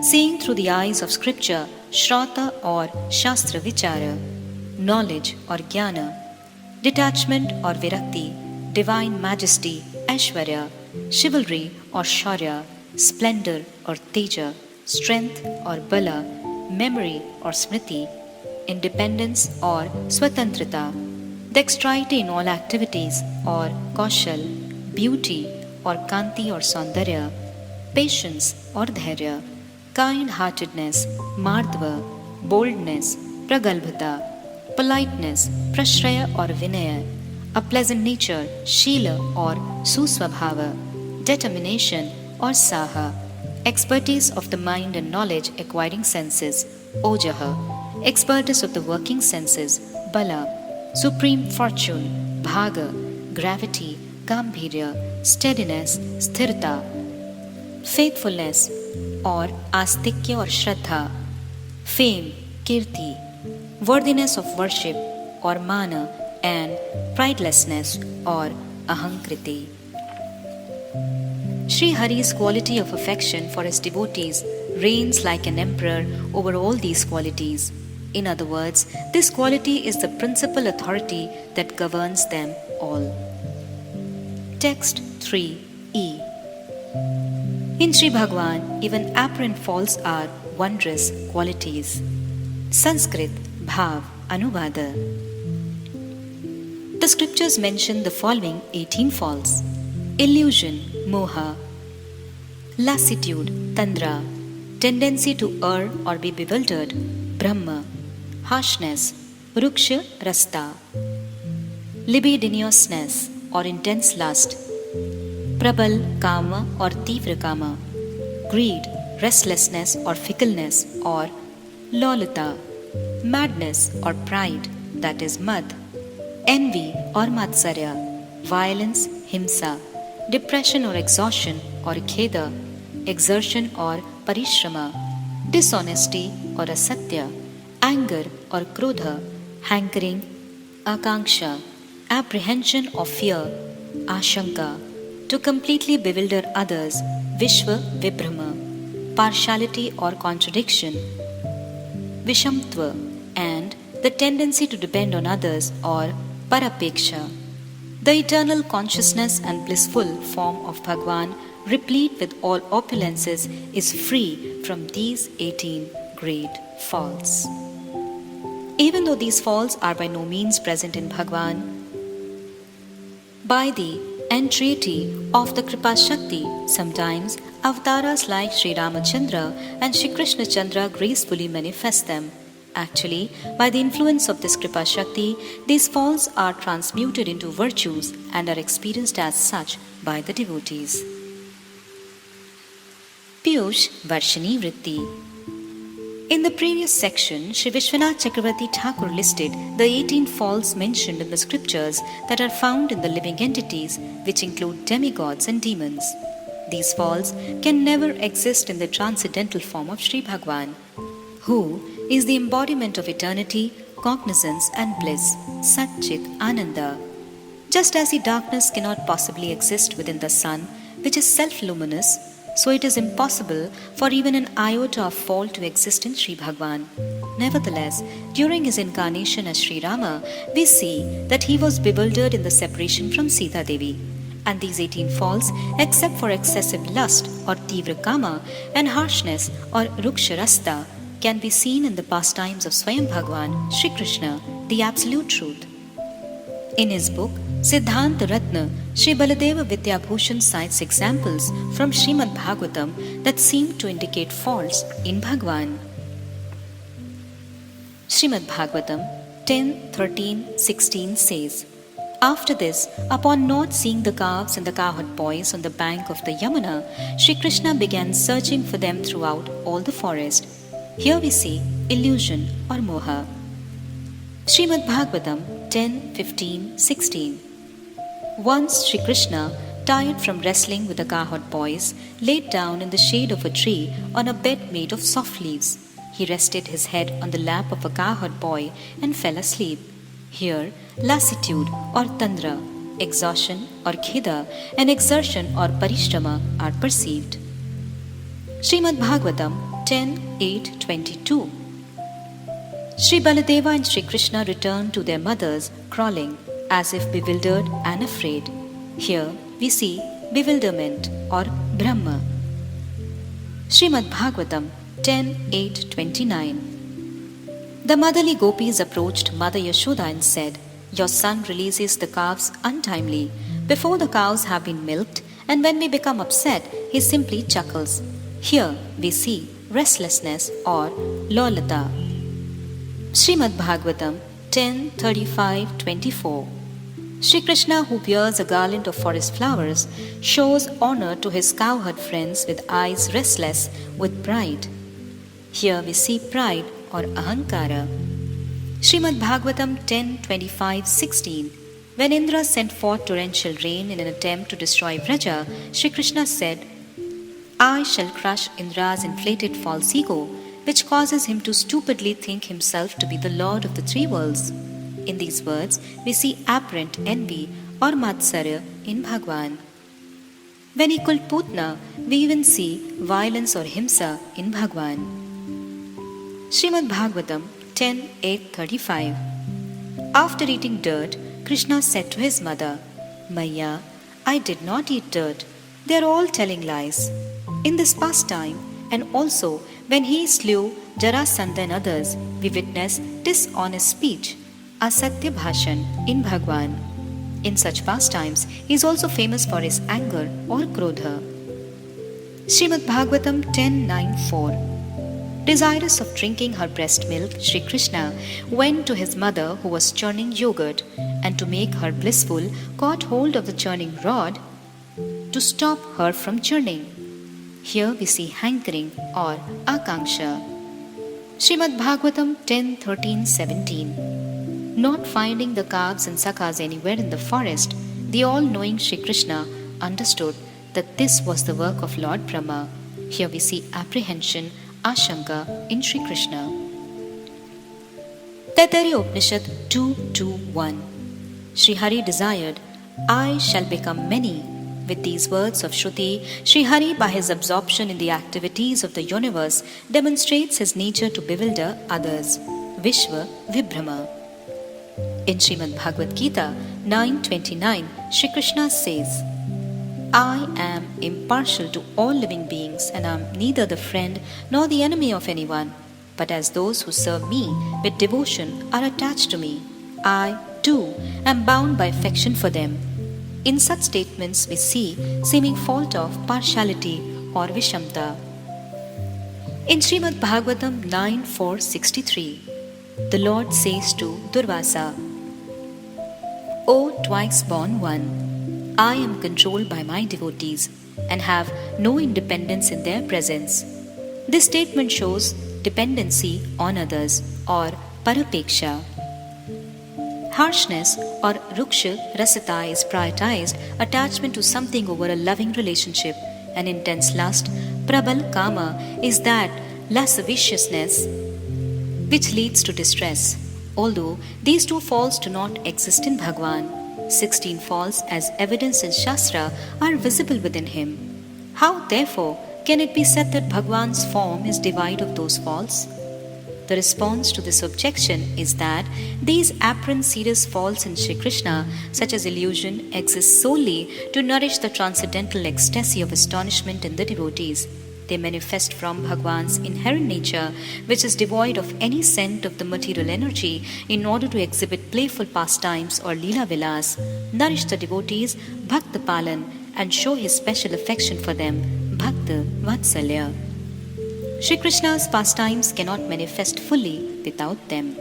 [SPEAKER 1] seeing through the eyes of scripture, shrauta or shastra vichara, knowledge or jnana, detachment or virakti, divine majesty, aishwarya, chivalry or shaurya, splendor or teja, strength or bala, memory or smriti, independence or swatantrata, dexterity in all activities or kaushal, beauty or kanti or saundarya, patience or dhairya, kind-heartedness, mardva, boldness, pragalbhata, politeness, prashraya or vinaya, a pleasant nature, shīla or susvabhava, determination or saha, expertise of the mind and knowledge acquiring senses, ojaha, expertise of the working senses, bala, supreme fortune, bhaga, gravity, gambhirya, steadiness, sthirta, faithfulness or astikya or shraddha, fame, kirti, worthiness of worship or mana, and pridelessness or ahankriti. Sri Hari's quality of affection for his devotees reigns like an emperor over all these qualities. In other words, this quality is the principal authority that governs them all. Text 3e. In Sri Bhagwan, even apparent faults are wondrous qualities. Sanskrit Bhāvānuvāda. The scriptures mention the following 18 faults: illusion, moha; lassitude, tandra; tendency to err or be bewildered, brahma; harshness, ruksha, rasta; libidinousness or intense lust; prabal, kama or tīvra kama; greed, restlessness or fickleness, or lolita; madness or pride, that is mad; envy or matsarya; violence, himsa; depression or exhaustion or kheda; exertion or parishrama; dishonesty or asatya; anger or krodha; hankering, akanksha; apprehension or fear, ashanka; to completely bewilder others, vishva vibhrama; partiality or contradiction, vishamtva; and the tendency to depend on others or parapeksha. The eternal consciousness and blissful form of Bhagwan, replete with all opulences, is free from these 18 great faults. Even though these faults are by no means present in Bhagwan, by the entreaty of the Kripa Shakti, sometimes avatars like Sri Ramachandra and Sri Krishna Chandra gracefully manifest them. Actually, by the influence of this Kripa Shakti, these faults are transmuted into virtues and are experienced as such by the devotees. Pīyūṣa-varṣiṇī-vṛtti. In the previous section, Śrīla Viśvanātha Cakravartī Ṭhākura listed the 18 faults mentioned in the scriptures that are found in the living entities, which include demigods and demons. These faults can never exist in the transcendental form of Sri Bhagwan, who is the embodiment of eternity, cognizance and bliss, Sat-Chit Ananda. Just as the darkness cannot possibly exist within the sun, which is self-luminous, so it is impossible for even an iota of fault to exist in Sri Bhagwan. Nevertheless, during his incarnation as Sri Rama, we see that he was bewildered in the separation from Sita Devi. And these 18 faults, except for excessive lust or tīvra kama and harshness or ruksha rasta, can be seen in the pastimes of Swayam Bhagwan, Sri Krishna, the Absolute Truth. In his book, Siddhanta Ratna, Sri Baladeva Vidyabhushan cites examples from Śrīmad Bhagavatam that seem to indicate faults in Bhagwan. Śrīmad Bhagavatam 10:13-16 says, After this, upon not seeing the calves and the cowherd boys on the bank of the Yamuna, Sri Krishna began searching for them throughout all the forest. Here we see illusion or moha. Śrīmad Bhagavatam 10:15-16. Once Sri Krishna, tired from wrestling with the cowherd boys, laid down in the shade of a tree on a bed made of soft leaves. He rested his head on the lap of a cowherd boy and fell asleep. Here, lassitude or tandra, exhaustion or kheda, and exertion or parishrama are perceived. Śrīmad Bhagavatam 10:8-22. Sri Baladeva and Sri Krishna returned to their mothers crawling as if bewildered and afraid. Here we see bewilderment or Brahma. Śrīmad Bhagavatam 10:8-29. The motherly gopis approached Mother Yashoda and said, "Your son releases the calves untimely, before the cows have been milked, and when we become upset, he simply chuckles." Here we see restlessness or lolata. Śrīmad Bhagavatam 10:35-24. Sri Krishna, who wears a garland of forest flowers, shows honor to his cowherd friends with eyes restless with pride. Here we see pride or ahankara. Śrīmad Bhagavatam 10:25-16. When Indra sent forth torrential rain in an attempt to destroy Vraja, Sri Krishna said, "I shall crush Indra's inflated false ego, which causes him to stupidly think himself to be the lord of the three worlds." In these words, we see apparent envy or matsarya in Bhagwan. When he killed Putna, we even see violence or himsa in Bhagwan. Śrīmad Bhagavatam 10:8-35. After eating dirt, Krishna said to his mother, "Maya, I did not eat dirt. They are all telling lies." In this pastime, and also when he slew Jarasandha and others, we witness dishonest speech, asatya bhashan, in Bhagwan. In such pastimes, he is also famous for his anger or krodha. Śrīmad Bhagavatam 10:9-4. Desirous of drinking her breast milk, Sri Krishna went to his mother who was churning yogurt, and to make her blissful, caught hold of the churning rod to stop her from churning. Here we see hankering or akanksha. Śrīmad Bhagavatam 10:13-17. Not finding the calves and sakas anywhere in the forest, the all-knowing Sri Krishna understood that this was the work of Lord Brahma. Here we see apprehension, ashanka in Sri Krishna. Taittiriya Upanishad 2:2-1. Sri Hari desired, "I shall become many." With these words of Shruti, Sri Hari, by his absorption in the activities of the universe, demonstrates his nature to bewilder others. Vishva Vibhrama. In Śrīmad Bhagavad Gita 9:29, Sri Krishna says, "I am impartial to all living beings and am neither the friend nor the enemy of anyone, but as those who serve me with devotion are attached to me, I, too, am bound by affection for them." In such statements we see seeming fault of partiality or vishamta. In Śrīmad Bhagavatam 9:4-63, the Lord says to Durvasa, "O twice born one, I am controlled by my devotees and have no independence in their presence." This statement shows dependency on others or parapeksha. Harshness or ruksha rasita is prioritized attachment to something over a loving relationship, and intense lust, prabal kama, is that lasciviousness which leads to distress. Although these two faults do not exist in Bhagwan, 16 faults as evidence in Shastra are visible within him. How therefore can it be said that Bhagwan's form is devoid of those faults? The response to this objection is that these apparent serious faults in Sri Krishna, such as illusion, exist solely to nourish the transcendental ecstasy of astonishment in the devotees. They manifest from Bhagwan's inherent nature, which is devoid of any scent of the material energy, in order to exhibit playful pastimes or Leela Vilas, nourish the devotees Bhakta Palan, and show his special affection for them, Bhakta Vatsalya. Sri Krishna's pastimes cannot manifest fully without them.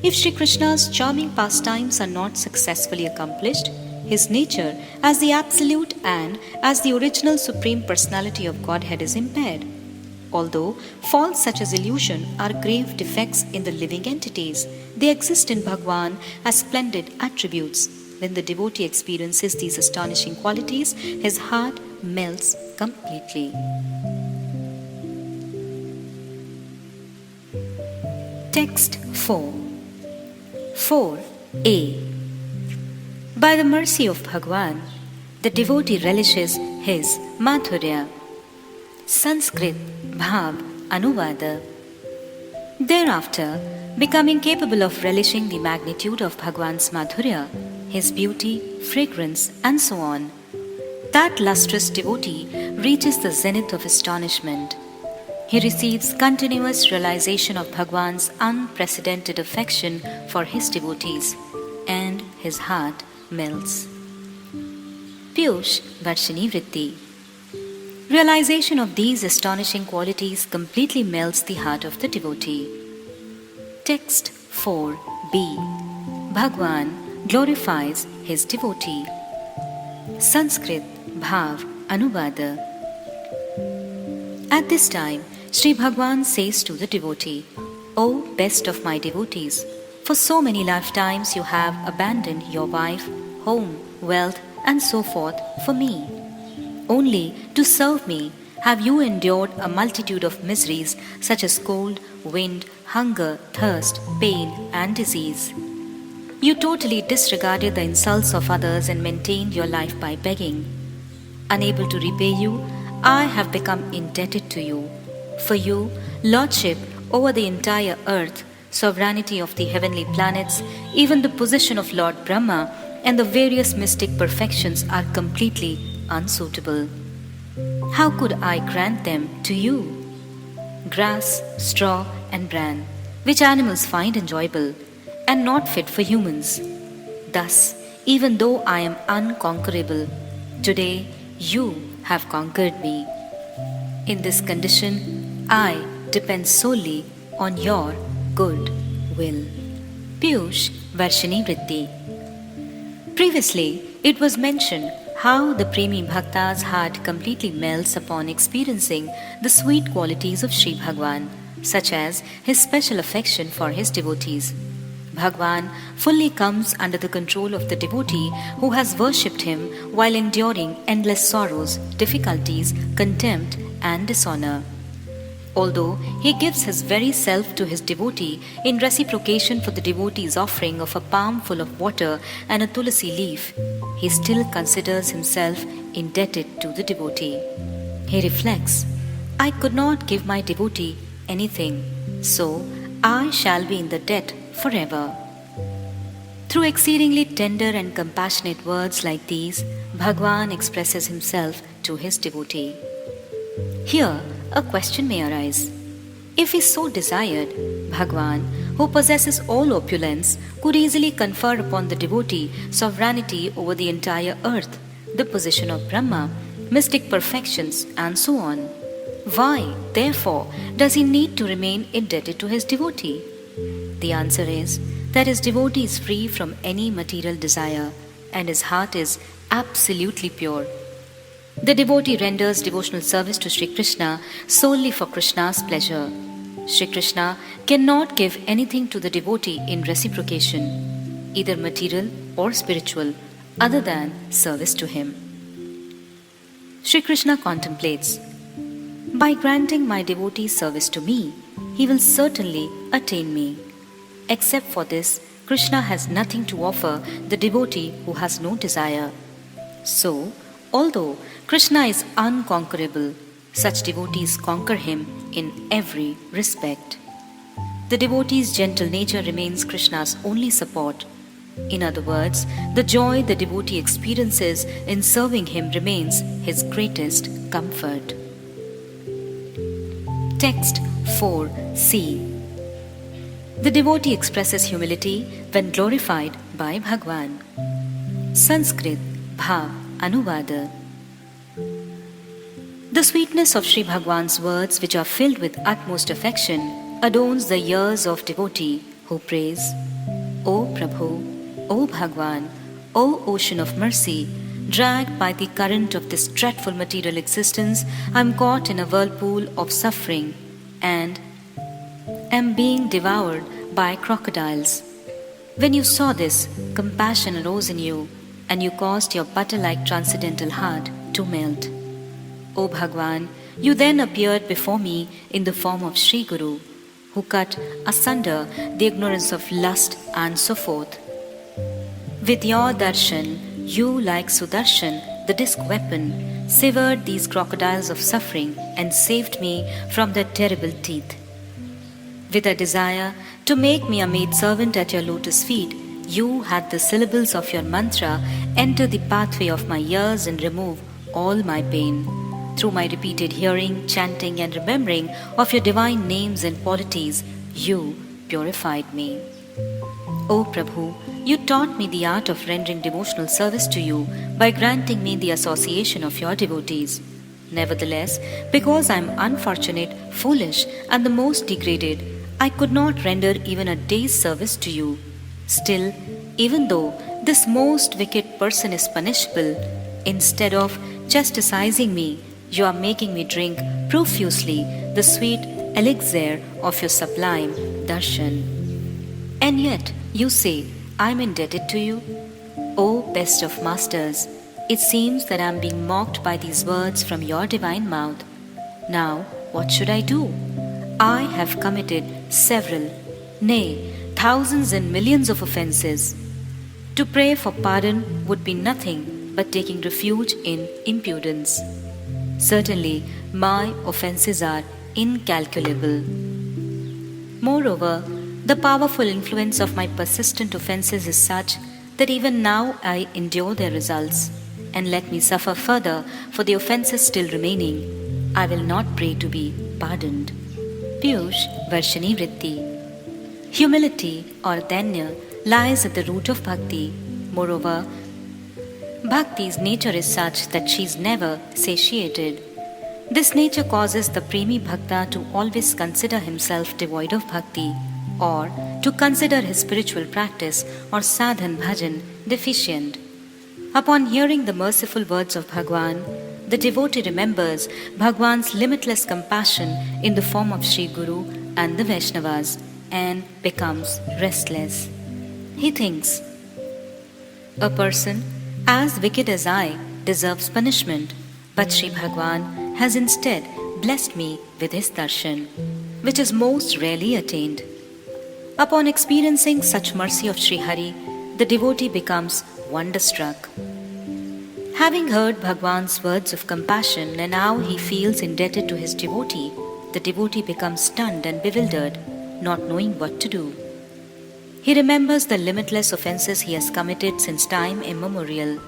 [SPEAKER 1] If Sri Krishna's charming pastimes are not successfully accomplished, his nature as the Absolute and as the original Supreme Personality of Godhead is impaired. Although faults such as illusion are grave defects in the living entities, they exist in Bhagwan as splendid attributes. When the devotee experiences these astonishing qualities, his heart melts completely. Text 4. 4a. By the mercy of Bhagwan, the devotee relishes his Madhurya. Sanskrit Bhāvānuvāda. Thereafter, becoming capable of relishing the magnitude of Bhagwan's Madhurya, his beauty, fragrance, and so on, that lustrous devotee reaches the zenith of astonishment. He receives continuous realization of Bhagwan's unprecedented affection for his devotees, and his heart melts. Pīyūṣa-varṣiṇī-vṛtti. Realization of these astonishing qualities completely melts the heart of the devotee. Text 4b. Bhagwan glorifies his devotee. Sanskrit Bhāvānuvāda. At this time, Sri Bhagwan says to the devotee, O best of my devotees, for so many lifetimes you have abandoned your wife, home, wealth, and so forth for me. Only to serve me have you endured a multitude of miseries such as cold, wind, hunger, thirst, pain, and disease. You totally disregarded the insults of others and maintained your life by begging. Unable to repay you, I have become indebted to you. For you, lordship over the entire earth, sovereignty of the heavenly planets, even the position of Lord Brahma, and the various mystic perfections are completely unsuitable. How could I grant them to you? Grass, straw, and bran, which animals find enjoyable, and not fit for humans. Thus, even though I am unconquerable, today you have conquered me. In this condition, I depend solely on your good will. Pīyūṣa-varṣiṇī-vṛtti. Previously, it was mentioned how the Premi Bhakta's heart completely melts upon experiencing the sweet qualities of Sri Bhagwan, such as his special affection for his devotees. Bhagwan fully comes under the control of the devotee who has worshipped him while enduring endless sorrows, difficulties, contempt, and dishonor. Although he gives his very self to his devotee in reciprocation for the devotee's offering of a palm full of water and a tulasi leaf, he still considers himself indebted to the devotee. He reflects, I could not give my devotee anything, so I shall be in the debt forever. Through exceedingly tender and compassionate words like these, Bhagwan expresses himself to his devotee. Here, a question may arise. If he so desired, Bhagwan, who possesses all opulence, could easily confer upon the devotee sovereignty over the entire earth, the position of Brahma, mystic perfections, and so on. Why, therefore, does he need to remain indebted to his devotee? The answer is that his devotee is free from any material desire, and his heart is absolutely pure. The devotee renders devotional service to Sri Krishna solely for Krishna's pleasure. Sri Krishna cannot give anything to the devotee in reciprocation, either material or spiritual, other than service to him. Sri Krishna contemplates, by granting my devotee service to me, he will certainly attain me. Except for this, Krishna has nothing to offer the devotee who has no desire. So, although Krishna is unconquerable, such devotees conquer him in every respect. The devotee's gentle nature remains Krishna's only support. In other words, the joy the devotee experiences in serving him remains his greatest comfort. Text 4c. The devotee expresses humility when glorified by Bhagwan. Sanskrit Bhāvānuvāda. The sweetness of Sri Bhagwan's words, which are filled with utmost affection, adorns the ears of devotee who prays, O Prabhu, O Bhagwan, O ocean of mercy, dragged by the current of this dreadful material existence, I am caught in a whirlpool of suffering and am being devoured by crocodiles. When you saw this, compassion arose in you, and you caused your butter-like transcendental heart to melt. O Bhagwan, you then appeared before me in the form of Sri Guru, who cut asunder the ignorance of lust and so forth. With your darshan, you, like Sudarshan, the disc weapon, severed these crocodiles of suffering and saved me from their terrible teeth. With a desire to make me a maidservant at your lotus feet, you had the syllables of your mantra enter the pathway of my ears and remove all my pain. Through my repeated hearing, chanting, and remembering of your divine names and qualities, you purified me. O Prabhu, you taught me the art of rendering devotional service to you by granting me the association of your devotees. Nevertheless, because I am unfortunate, foolish, and the most degraded, I could not render even a day's service to you. Still, even though this most wicked person is punishable, instead of chastising me, you are making me drink profusely the sweet elixir of your sublime darshan. And yet, you say, I am indebted to you? O best of masters, it seems that I am being mocked by these words from your divine mouth. Now, what should I do? I have committed several, nay, thousands and millions of offenses. To pray for pardon would be nothing but taking refuge in impudence. Certainly, my offenses are incalculable. Moreover, the powerful influence of my persistent offenses is such that even now I endure their results, and let me suffer further for the offenses still remaining. I will not pray to be pardoned. Pīyūṣa-varṣiṇī-vṛtti. Humility or danya lies at the root of bhakti. Moreover, bhakti's nature is such that she is never satiated. This nature causes the premi bhakta to always consider himself devoid of bhakti, or to consider his spiritual practice or sadhan bhajan deficient. Upon hearing the merciful words of Bhagwan, the devotee remembers Bhagwan's limitless compassion in the form of Sri Guru and the Vaishnavas and becomes restless. He thinks, a person as wicked as I deserves punishment, but Sri Bhagwan has instead blessed me with his darshan, which is most rarely attained. Upon experiencing such mercy of Sri Hari, the devotee becomes wonderstruck. Having heard Bhagwan's words of compassion and how he feels indebted to his devotee, the devotee becomes stunned and bewildered, not knowing what to do. He remembers the limitless offenses he has committed since time immemorial.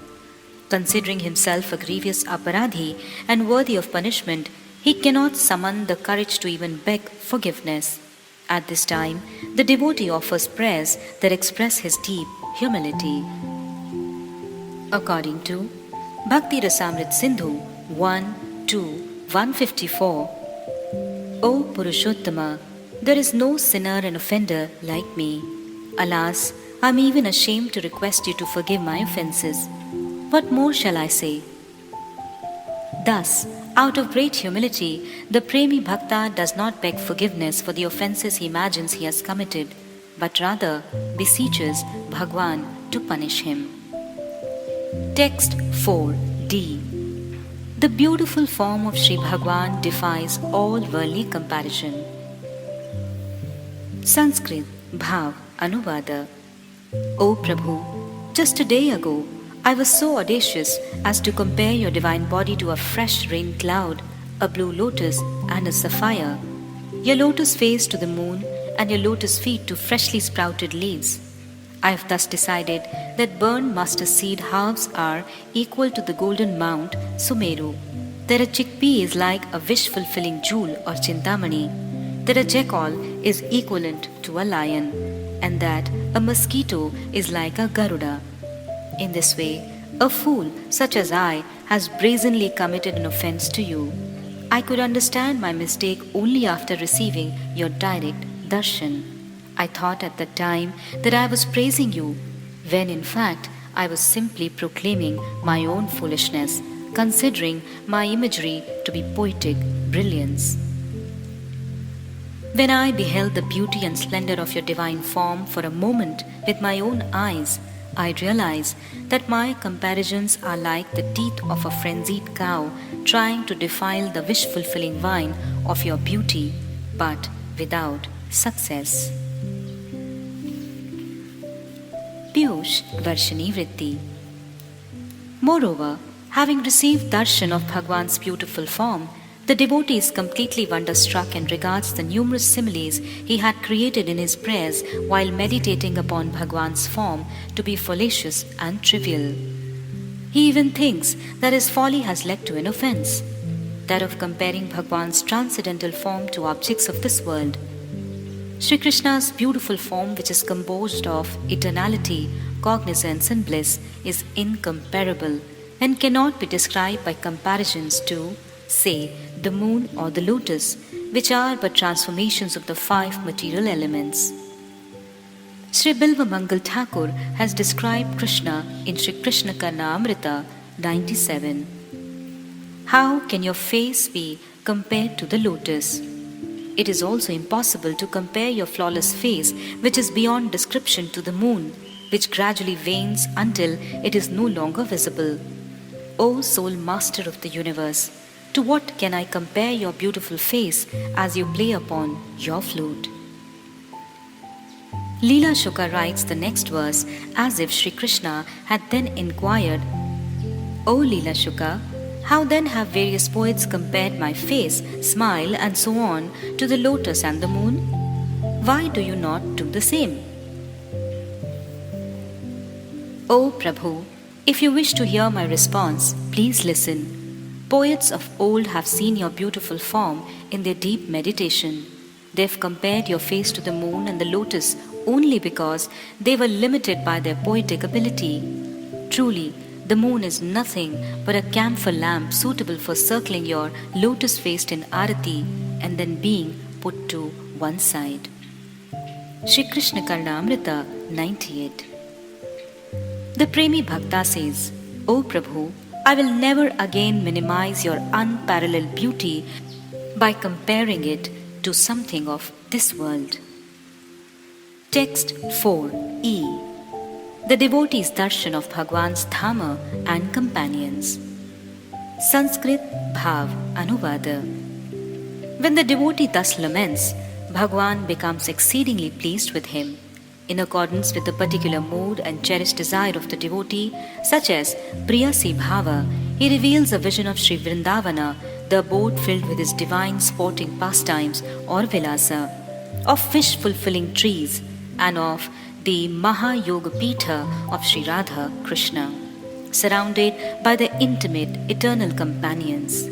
[SPEAKER 1] Considering himself a grievous aparādhi and worthy of punishment, he cannot summon the courage to even beg forgiveness. At this time, the devotee offers prayers that express his deep humility. According to Bhakti Rasamrit Sindhu 1-154, O Purushottama, there is no sinner and offender like me. Alas, I am even ashamed to request you to forgive my offenses. What more shall I say? Thus, out of great humility, the Premi Bhakta does not beg forgiveness for the offenses he imagines he has committed, but rather beseeches Bhagwan to punish him. Text 4d. The beautiful form of Sri Bhagwan defies all worldly comparison. Sanskrit Bhāvānuvāda. O Prabhu, just a day ago, I was so audacious as to compare your divine body to a fresh rain cloud, a blue lotus, and a sapphire, your lotus face to the moon, and your lotus feet to freshly sprouted leaves. I have thus decided that burned mustard seed halves are equal to the golden mount Sumeru, that a chickpea is like a wish-fulfilling jewel or chintamani, that a jackal is equivalent to a lion, and that a mosquito is like a garuda. In this way, a fool such as I has brazenly committed an offense to you. I could understand my mistake only after receiving your direct darshan. I thought at the time that I was praising you, when in fact I was simply proclaiming my own foolishness, considering my imagery to be poetic brilliance. When I beheld the beauty and splendor of your divine form for a moment with my own eyes, I realize that my comparisons are like the teeth of a frenzied cow trying to defile the wish-fulfilling vine of your beauty, but without success. Pīyūṣa-varṣiṇī-vṛtti. Moreover, having received darshan of Bhagwan's beautiful form, the devotee is completely wonderstruck and regards the numerous similes he had created in his prayers while meditating upon Bhagwan's form to be fallacious and trivial. He even thinks that his folly has led to an offense, that of comparing Bhagwan's transcendental form to objects of this world. Sri Krishna's beautiful form, which is composed of eternality, cognizance and bliss, is incomparable and cannot be described by comparisons to, say, the moon or the lotus, which are but transformations of the 5 material elements. Sri Bilvamangal Thakur has described Krishna in Sri Krishna Karnamrita 97. How can your face be compared to the lotus? It is also impossible to compare your flawless face, which is beyond description, to the moon, which gradually wanes until it is no longer visible. O sole master of the universe, to what can I compare your beautiful face as you play upon your flute? Leela Shuka writes the next verse as if Sri Krishna had then inquired, O Leela Shuka, how then have various poets compared my face, smile and so on to the lotus and the moon? Why do you not do the same? O Prabhu, if you wish to hear my response, please listen. Poets of old have seen your beautiful form in their deep meditation. They have compared your face to the moon and the lotus only because they were limited by their poetic ability. Truly, the moon is nothing but a camphor lamp suitable for circling your lotus-faced in arati and then being put to one side. Shri Krishna Karnamrita 98. The Premi Bhakta says, O Prabhu, I will never again minimize your unparalleled beauty by comparing it to something of this world. Text 4e. The devotee's darshan of Bhagwan's Dhama and companions. Sanskrit Bhāvānuvāda. When the devotee thus laments, Bhagwan becomes exceedingly pleased with him. In accordance with the particular mood and cherished desire of the devotee, such as Priyasi Bhava, he reveals a vision of Sri Vrindavana, the abode filled with his divine sporting pastimes or vilasa, of wish-fulfilling trees, and of the Maha-yoga-pitha of Sri Radha Krishna, surrounded by their intimate, eternal companions.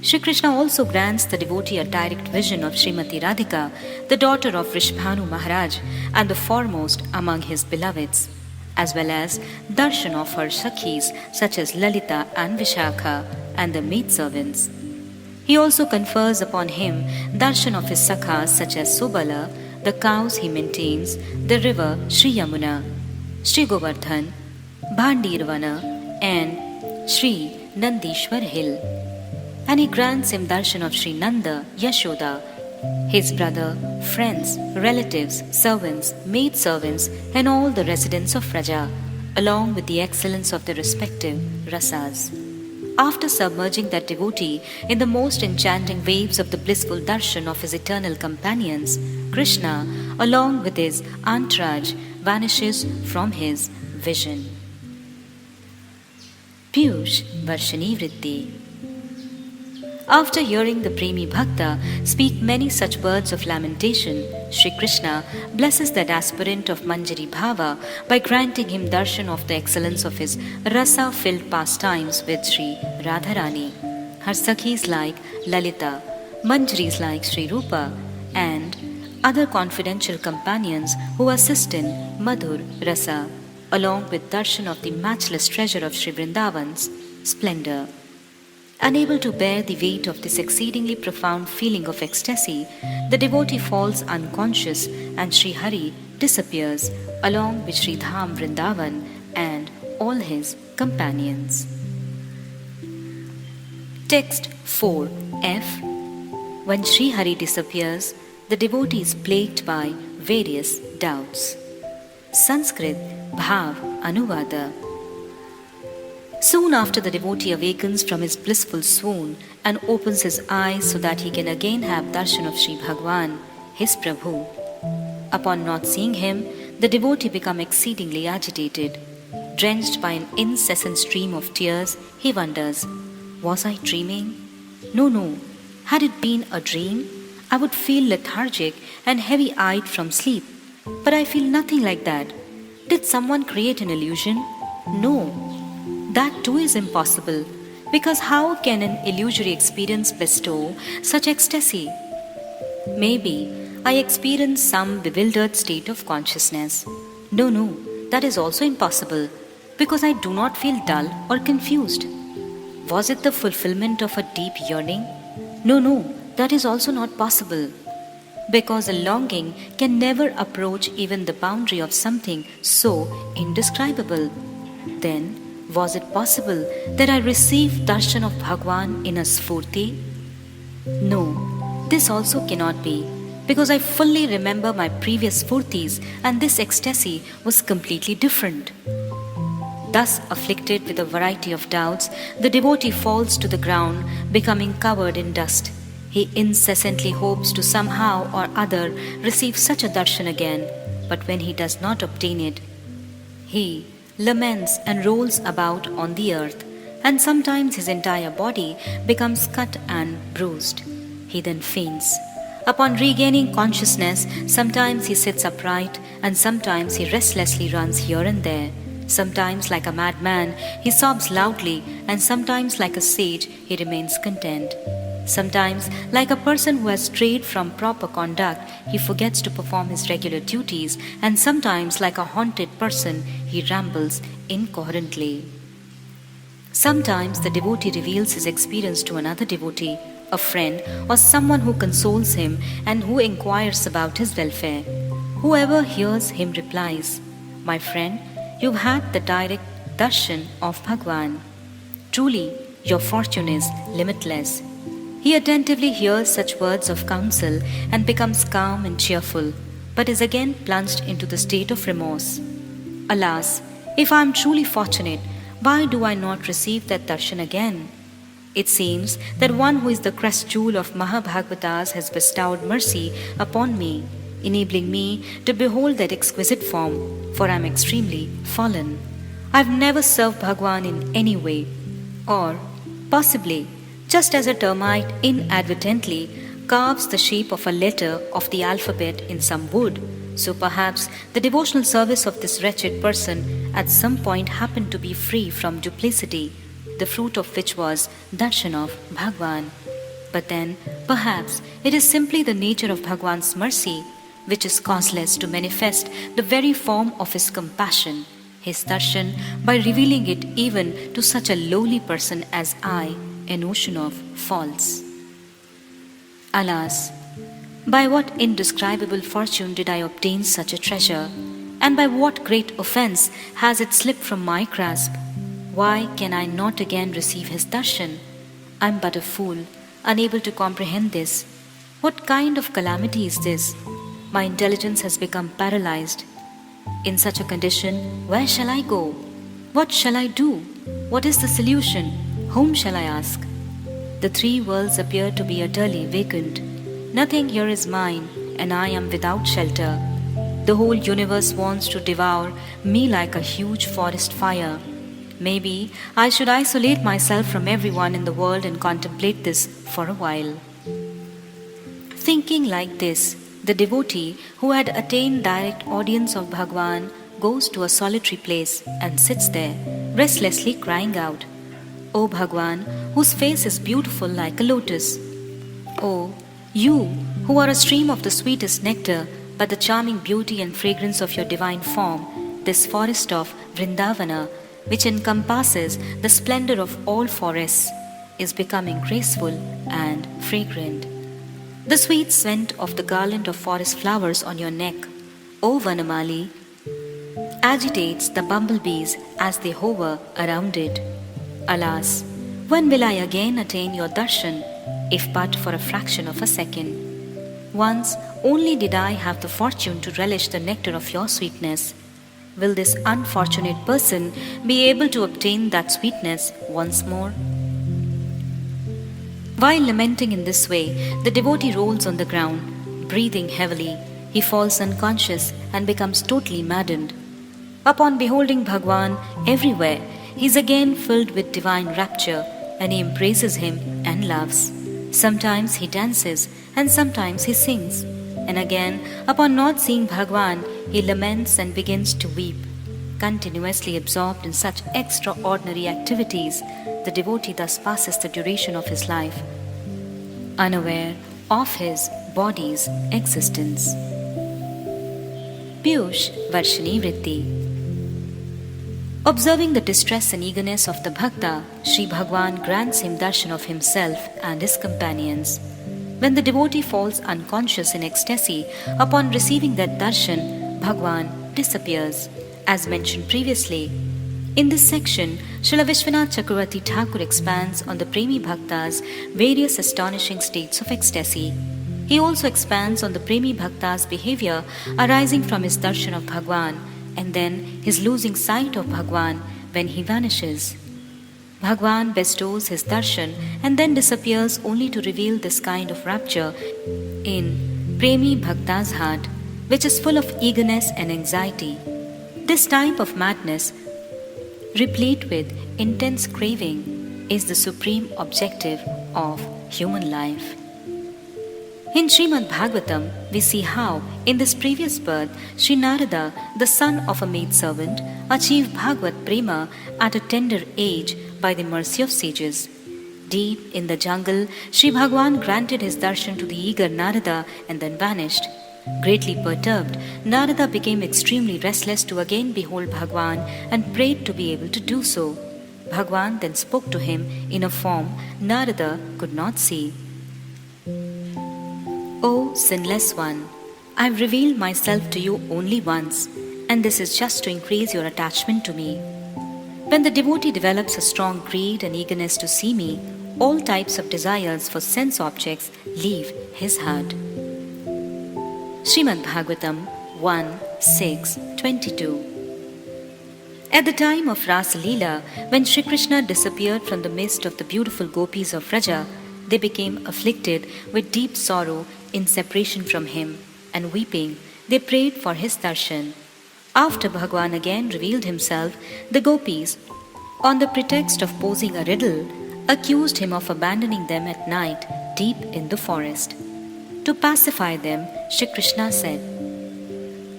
[SPEAKER 1] Shri Krishna also grants the devotee a direct vision of Srimati Radhika, the daughter of Vrishabhanu Mahārāja and the foremost among his beloveds, as well as darshan of her sakhis such as Lalita and Vishakha and the maidservants. He also confers upon him darshan of his sakhas such as Subala, the cows he maintains, the river Sri Yamuna, Sri Govardhan, Bhandirvana, and Sri Nandishwar Hill. And he grants him darshan of Sri Nanda, Yashoda, his brother, friends, relatives, servants, maidservants, and all the residents of Vraja, along with the excellence of their respective rasas. After submerging that devotee in the most enchanting waves of the blissful darshan of his eternal companions, Krishna, along with his entourage, vanishes from his vision. Pīyūṣa-varṣiṇī-vṛtti. After hearing the Premi Bhakta speak many such words of lamentation, Sri Krishna blesses that aspirant of Manjari Bhava by granting him darshan of the excellence of his rasa-filled pastimes with Sri Radharani, her sakhis like Lalita, Manjaris like Sri Rūpa, and other confidential companions who assist in Madhur Rasa, along with darshan of the matchless treasure of Sri Vrindavan's splendor. Unable to bear the weight of this exceedingly profound feeling of ecstasy, the devotee falls unconscious and Sri Hari disappears along with Sri Dham Vrindavan and all his companions. Text 4f. When Sri Hari disappears, the devotee is plagued by various doubts. Sanskrit Bhāvānuvāda. Soon after, the devotee awakens from his blissful swoon and opens his eyes so that he can again have darshan of Sri Bhagwan, his Prabhu. Upon not seeing him, the devotee becomes exceedingly agitated. Drenched by an incessant stream of tears, he wonders, was I dreaming? No. Had it been a dream, I would feel lethargic and heavy-eyed from sleep. But I feel nothing like that. Did someone create an illusion? No. That too is impossible, because how can an illusory experience bestow such ecstasy? Maybe I experience some bewildered state of consciousness. No, that is also impossible, because I do not feel dull or confused. Was it the fulfillment of a deep yearning? No, that is also not possible, because a longing can never approach even the boundary of something so indescribable. Then, was it possible that I received darshan of Bhagwan in a sphurti? No, this also cannot be, because I fully remember my previous sphurtis and this ecstasy was completely different. Thus afflicted with a variety of doubts, the devotee falls to the ground, becoming covered in dust. He incessantly hopes to somehow or other receive such a darshan again, but when he does not obtain it, he laments and rolls about on the earth, and sometimes his entire body becomes cut and bruised. He then faints. Upon regaining consciousness, sometimes he sits upright, and sometimes he restlessly runs here and there. Sometimes, like a madman, he sobs loudly, and sometimes, like a sage, he remains content. Sometimes, like a person who has strayed from proper conduct, he forgets to perform his regular duties, and sometimes, like a haunted person, he rambles incoherently. Sometimes the devotee reveals his experience to another devotee, a friend, or someone who consoles him and who inquires about his welfare. Whoever hears him replies, "My friend, you've had the direct darshan of Bhagwan. Truly, your fortune is limitless." He attentively hears such words of counsel and becomes calm and cheerful, but is again plunged into the state of remorse. Alas, if I am truly fortunate, why do I not receive that darshan again? It seems that one who is the crest jewel of Mahabhagavatas has bestowed mercy upon me, enabling me to behold that exquisite form, for I am extremely fallen. I have never served Bhagwan in any way, or possibly just as a termite inadvertently carves the shape of a letter of the alphabet in some wood, so perhaps the devotional service of this wretched person at some point happened to be free from duplicity, the fruit of which was darshan of Bhagwan. But then, perhaps, it is simply the nature of Bhagwan's mercy, which is causeless to manifest the very form of his compassion, his darshan, by revealing it even to such a lowly person as I, an ocean of faults. Alas, by what indescribable fortune did I obtain such a treasure, and by what great offense has it slipped from my grasp? Why can I not again receive his darshan? I am but a fool, unable to comprehend this. What kind of calamity is this? My intelligence has become paralyzed. In such a condition, where shall I go? What shall I do? What is the solution? Whom shall I ask? The three worlds appear to be utterly vacant. Nothing here is mine, and I am without shelter. The whole universe wants to devour me like a huge forest fire. Maybe I should isolate myself from everyone in the world and contemplate this for a while. Thinking like this, the devotee who had attained direct audience of Bhagwan goes to a solitary place and sits there, restlessly crying out, "O Bhagwan, whose face is beautiful like a lotus! O you who are a stream of the sweetest nectar, by the charming beauty and fragrance of your divine form, this forest of Vrindavana, which encompasses the splendor of all forests, is becoming graceful and fragrant. The sweet scent of the garland of forest flowers on your neck, O Vanamali, agitates the bumblebees as they hover around it. Alas, when will I again attain your darshan, if but for a fraction of a second? Once only did I have the fortune to relish the nectar of your sweetness. Will this unfortunate person be able to obtain that sweetness once more?" While lamenting in this way, the devotee rolls on the ground, breathing heavily. he falls unconscious and becomes totally maddened. Upon beholding Bhagwan everywhere, he is again filled with divine rapture and he embraces him and loves. Sometimes he dances and sometimes he sings. And again, upon not seeing Bhagwan, he laments and begins to weep. Continuously absorbed in such extraordinary activities, the devotee thus passes the duration of his life, unaware of his body's existence. Pīyūṣa-varṣiṇī-vṛtti. Observing the distress and eagerness of the bhakta, Sri Bhagwan grants him darshan of himself and his companions. When the devotee falls unconscious in ecstasy, upon receiving that darshan, Bhagwan disappears. As mentioned previously, in this section, Śrīla Viśvanātha Cakravartī Ṭhākura expands on the Premi Bhakta's various astonishing states of ecstasy. He also expands on the Premi Bhakta's behavior arising from his darshan of Bhagwan and then his losing sight of Bhagwan when he vanishes. Bhagwan bestows his darshan and then disappears only to reveal this kind of rapture in Premi Bhakta's heart, which is full of eagerness and anxiety. This type of madness, replete with intense craving, is the supreme objective of human life. In Śrīmad Bhagavatam, we see how, in this previous birth, Sri Narada, the son of a maidservant, achieved Bhagavad Prema at a tender age by the mercy of sages. Deep in the jungle, Sri Bhagwan granted his darshan to the eager Narada and then vanished. Greatly perturbed, Narada became extremely restless to again behold Bhagwan and prayed to be able to do so. Bhagwan then spoke to him in a form Narada could not see. O sinless one, I have revealed myself to you only once, and this is just to increase your attachment to me. When the devotee develops a strong greed and eagerness to see me, all types of desires for sense objects leave his heart. Śrīmad Bhagavatam 1:6-22. At the time of Rasa Leela, when Sri Krishna disappeared from the midst of the beautiful gopis of Vraja, they became afflicted with deep sorrow in separation from him, and weeping, they prayed for his darshan. After Bhagwan again revealed himself, the gopis, on the pretext of posing a riddle, accused him of abandoning them at night deep in the forest. To pacify them, Shri Krishna said,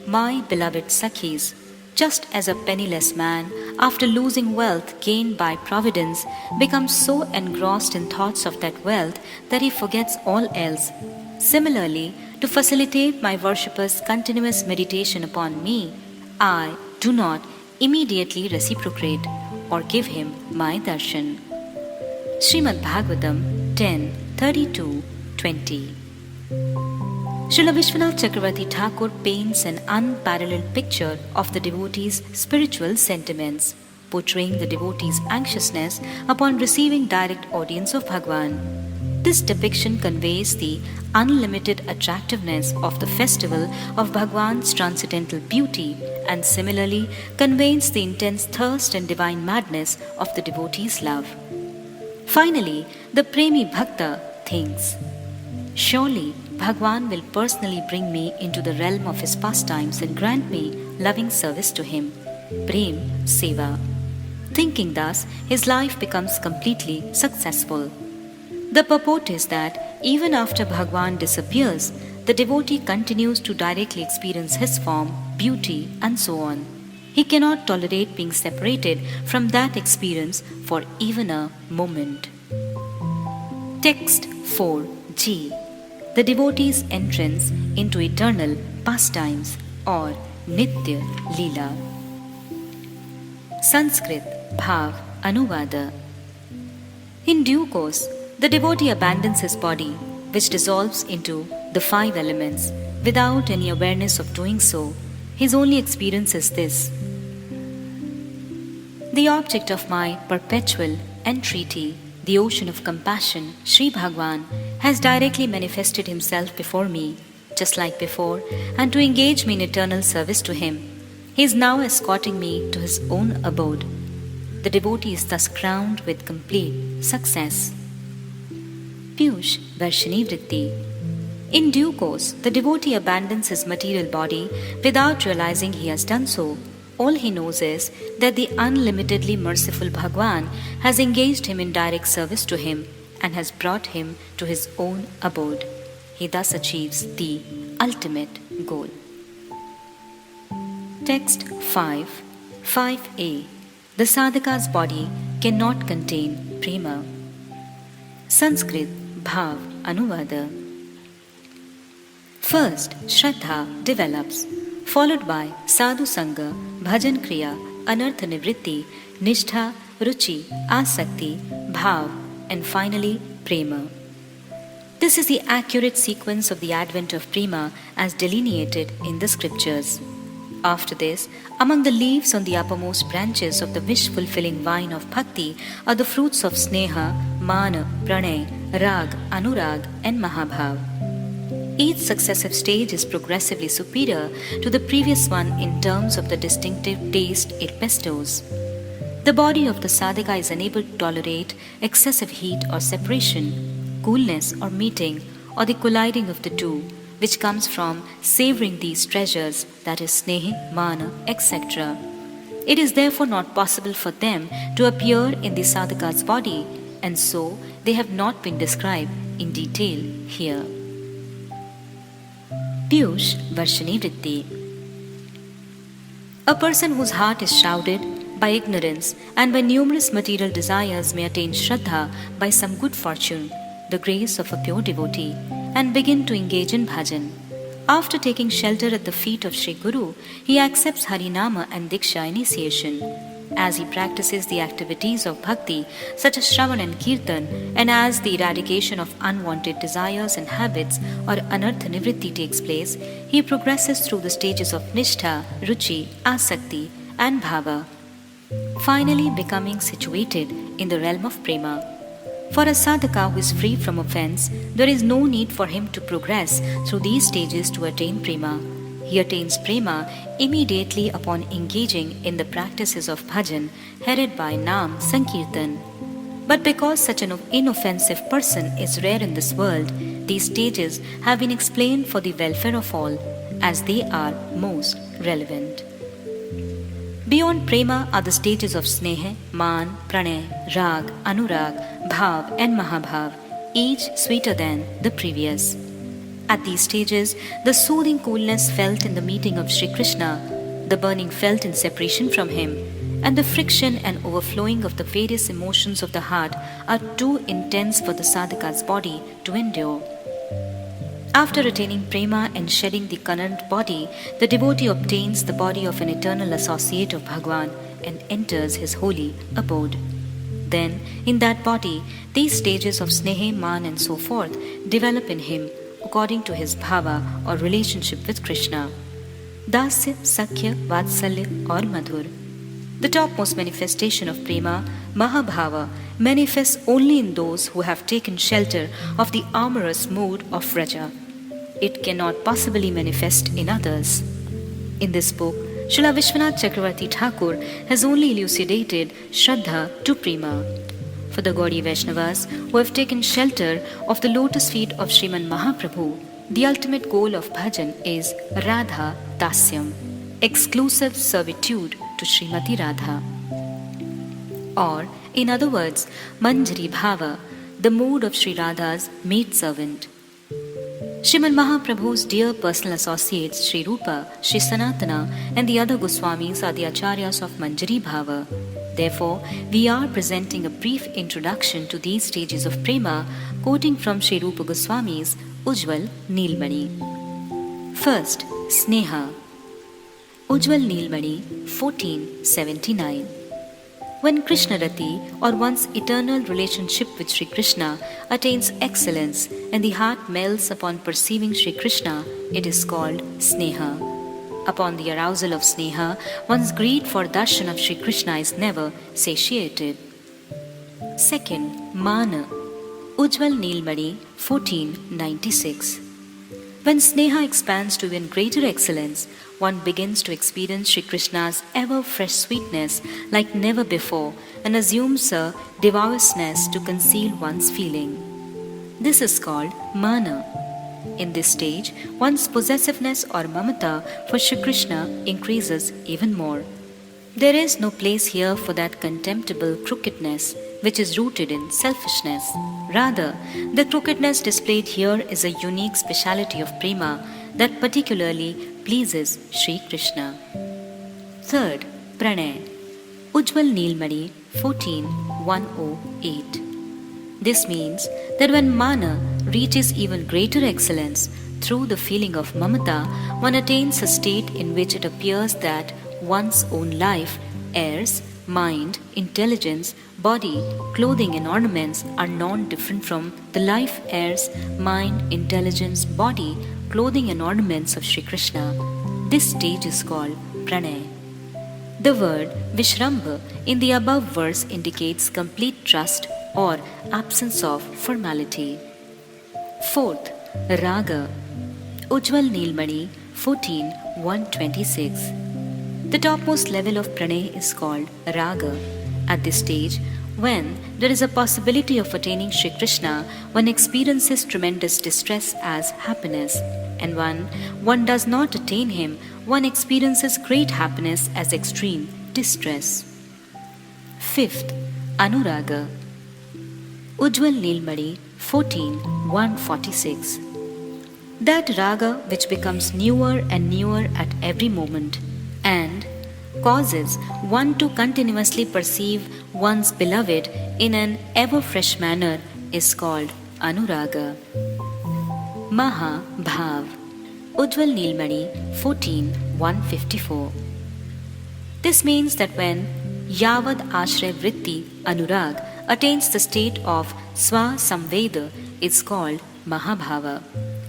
[SPEAKER 1] My beloved Sakhis, just as a penniless man, after losing wealth gained by providence, becomes so engrossed in thoughts of that wealth that he forgets all else, similarly, to facilitate my worshippers' continuous meditation upon me, I do not immediately reciprocate or give him my darshan. Śrīmad Bhagavatam 10:32-20. Śrīla Viśvanātha Cakravartī Ṭhākura paints an unparalleled picture of the devotee's spiritual sentiments, portraying the devotee's anxiousness upon receiving direct audience of Bhagwan. This depiction conveys the unlimited attractiveness of the festival of Bhagwan's transcendental beauty and similarly conveys the intense thirst and divine madness of the devotee's love. Finally, the Premi Bhakta thinks, Surely Bhagwan will personally bring me into the realm of his pastimes and grant me loving service to him, Prem Seva. Thinking thus, his life becomes completely successful. The purport is that even after Bhagwan disappears, the devotee continues to directly experience his form, beauty, and so on. He cannot tolerate being separated from that experience for even a moment. Text 4g. The devotee's entrance into eternal pastimes or Nitya Leela. Sanskrit Bhāvānuvāda. In due course, the devotee abandons his body, which dissolves into the 5 elements, without any awareness of doing so. His only experience is this: the object of my perpetual entreaty, the ocean of compassion, Sri Bhagwan, has directly manifested himself before me, just like before, and to engage me in eternal service to him. He is now escorting me to his own abode. The devotee is thus crowned with complete success. Pīyūṣa-varṣiṇī-vṛtti. In due course, the devotee abandons his material body without realizing he has done so. All he knows is that the unlimitedly merciful Bhagwan has engaged him in direct service to him and has brought him to his own abode. He thus achieves the ultimate goal. Text 5. 5a. The sadhaka's body cannot contain prema. Sanskrit Bhāvānuvāda. First, Shraddha develops, followed by Sadhu Sangha, Bhajan Kriya, Anartha Nivritti, Nishtha, Ruchi, Asakti, Bhav, and finally Prema. This is the accurate sequence of the advent of Prema as delineated in the scriptures. After this, among the leaves on the uppermost branches of the wish-fulfilling vine of Bhakti are the fruits of Sneha, Mana, Pranay, Rag, Anurag, and Mahabhav. Each successive stage is progressively superior to the previous one in terms of the distinctive taste it bestows. The body of the sadhaka is unable to tolerate excessive heat or separation, coolness or meeting, or the colliding of the two, which comes from savoring these treasures, that is sneha, mana, etc. It is therefore not possible for them to appear in the sadhaka's body, and so they have not been described in detail here. Pīyūṣa-varṣiṇī-vṛtti. A person whose heart is shrouded by ignorance and by numerous material desires may attain Shraddha by some good fortune, the grace of a pure devotee, and begin to engage in bhajan. After taking shelter at the feet of Sri Guru, he accepts Harinama and Diksha initiation. As he practices the activities of bhakti such as Shravan and Kirtan, and as the eradication of unwanted desires and habits or anartha nivritti takes place, he progresses through the stages of Nishtha, Ruchi, Asakti and Bhava, finally becoming situated in the realm of Prema. For a sadhaka who is free from offense, there is no need for him to progress through these stages to attain Prema. He attains Prema immediately upon engaging in the practices of bhajan headed by Nam Sankirtan. But because such an inoffensive person is rare in this world, these stages have been explained for the welfare of all, as they are most relevant. Beyond Prema are the stages of Sneha, Man, Pranay, Rag, Anurag, Bhav and Mahabhav, each sweeter than the previous. At these stages, the soothing coolness felt in the meeting of Sri Krishna, the burning felt in separation from him, and the friction and overflowing of the various emotions of the heart are too intense for the sadhaka's body to endure. After attaining Prema and shedding the current body, the devotee obtains the body of an eternal associate of Bhagwan and enters his holy abode. Then, in that body, these stages of Sneha, Man and so forth develop in him according to his bhava or relationship with Krishna. Dasya, Sakhya, Vatsalya or Madhur. The topmost manifestation of Prema, Mahabhava, manifests only in those who have taken shelter of the amorous mood of Raja. It cannot possibly manifest in others. In this book, Śrīla Viśvanātha Cakravartī Ṭhākura has only elucidated Shraddha to Prema. For the Gauḍīya Vaiṣṇavas who have taken shelter of the lotus feet of Śrīmad Mahaprabhu, the ultimate goal of bhajan is Radha Dasyam, exclusive servitude to Srimati Radha. Or, in other words, Manjari Bhava, the mood of Sri Radha's maidservant. Śrīmad Mahaprabhu's dear personal associates Sri Rūpa, Sri Sanatana and the other Goswamis are the ācāryas of Manjari Bhava. Therefore, we are presenting a brief introduction to these stages of Prema, quoting from Śrīla Rūpa Gosvāmī's Ujjwal Nilmani. First, Sneha. Ujjwal Nilmani, 1479. When Krishnarati, or one's eternal relationship with Sri Krishna, attains excellence and the heart melts upon perceiving Sri Krishna, it is called Sneha. Upon the arousal of Sneha, one's greed for darshan of Sri Krishna is never satiated. Second, Mana. Ujjwal Nilmani, 1496. When Sneha expands to even greater excellence, one begins to experience Sri Krishna's ever-fresh sweetness like never before and assumes a devourousness to conceal one's feeling. This is called Mana. In this stage, one's possessiveness or mamata for Shri Krishna increases even more. There is no place here for that contemptible crookedness which is rooted in selfishness. Rather, the crookedness displayed here is a unique speciality of prema that particularly pleases Shri Krishna. Third, Pranay. Ujjwal Nilmani 14.108. This means that when mana reaches even greater excellence through the feeling of mamata, one attains a state in which it appears that one's own life, heirs, mind, intelligence, body, clothing and ornaments are non-different from the life, heirs, mind, intelligence, body, clothing and ornaments of Shri Krishna. This stage is called Pranay. The word Vishrambha in the above verse indicates complete trust or absence of formality. Fourth, Raga. Ujjwal Nilmani 14.126. The topmost level of Pranay is called Raga. At this stage, when there is a possibility of attaining Shri Krishna, one experiences tremendous distress as happiness, and when one does not attain him, one experiences great happiness as extreme distress. Fifth, Anuraga. Ujjwal Nilmani 14.146. That raga which becomes newer and newer at every moment and causes one to continuously perceive one's beloved in an ever-fresh manner is called Anuraga. Maha Bhav. Ujjwal Nilmani 14.154. This means that when Yavad Ashraya Vritti Anurag attains the state of Swa Samveda, it's called Mahabhava.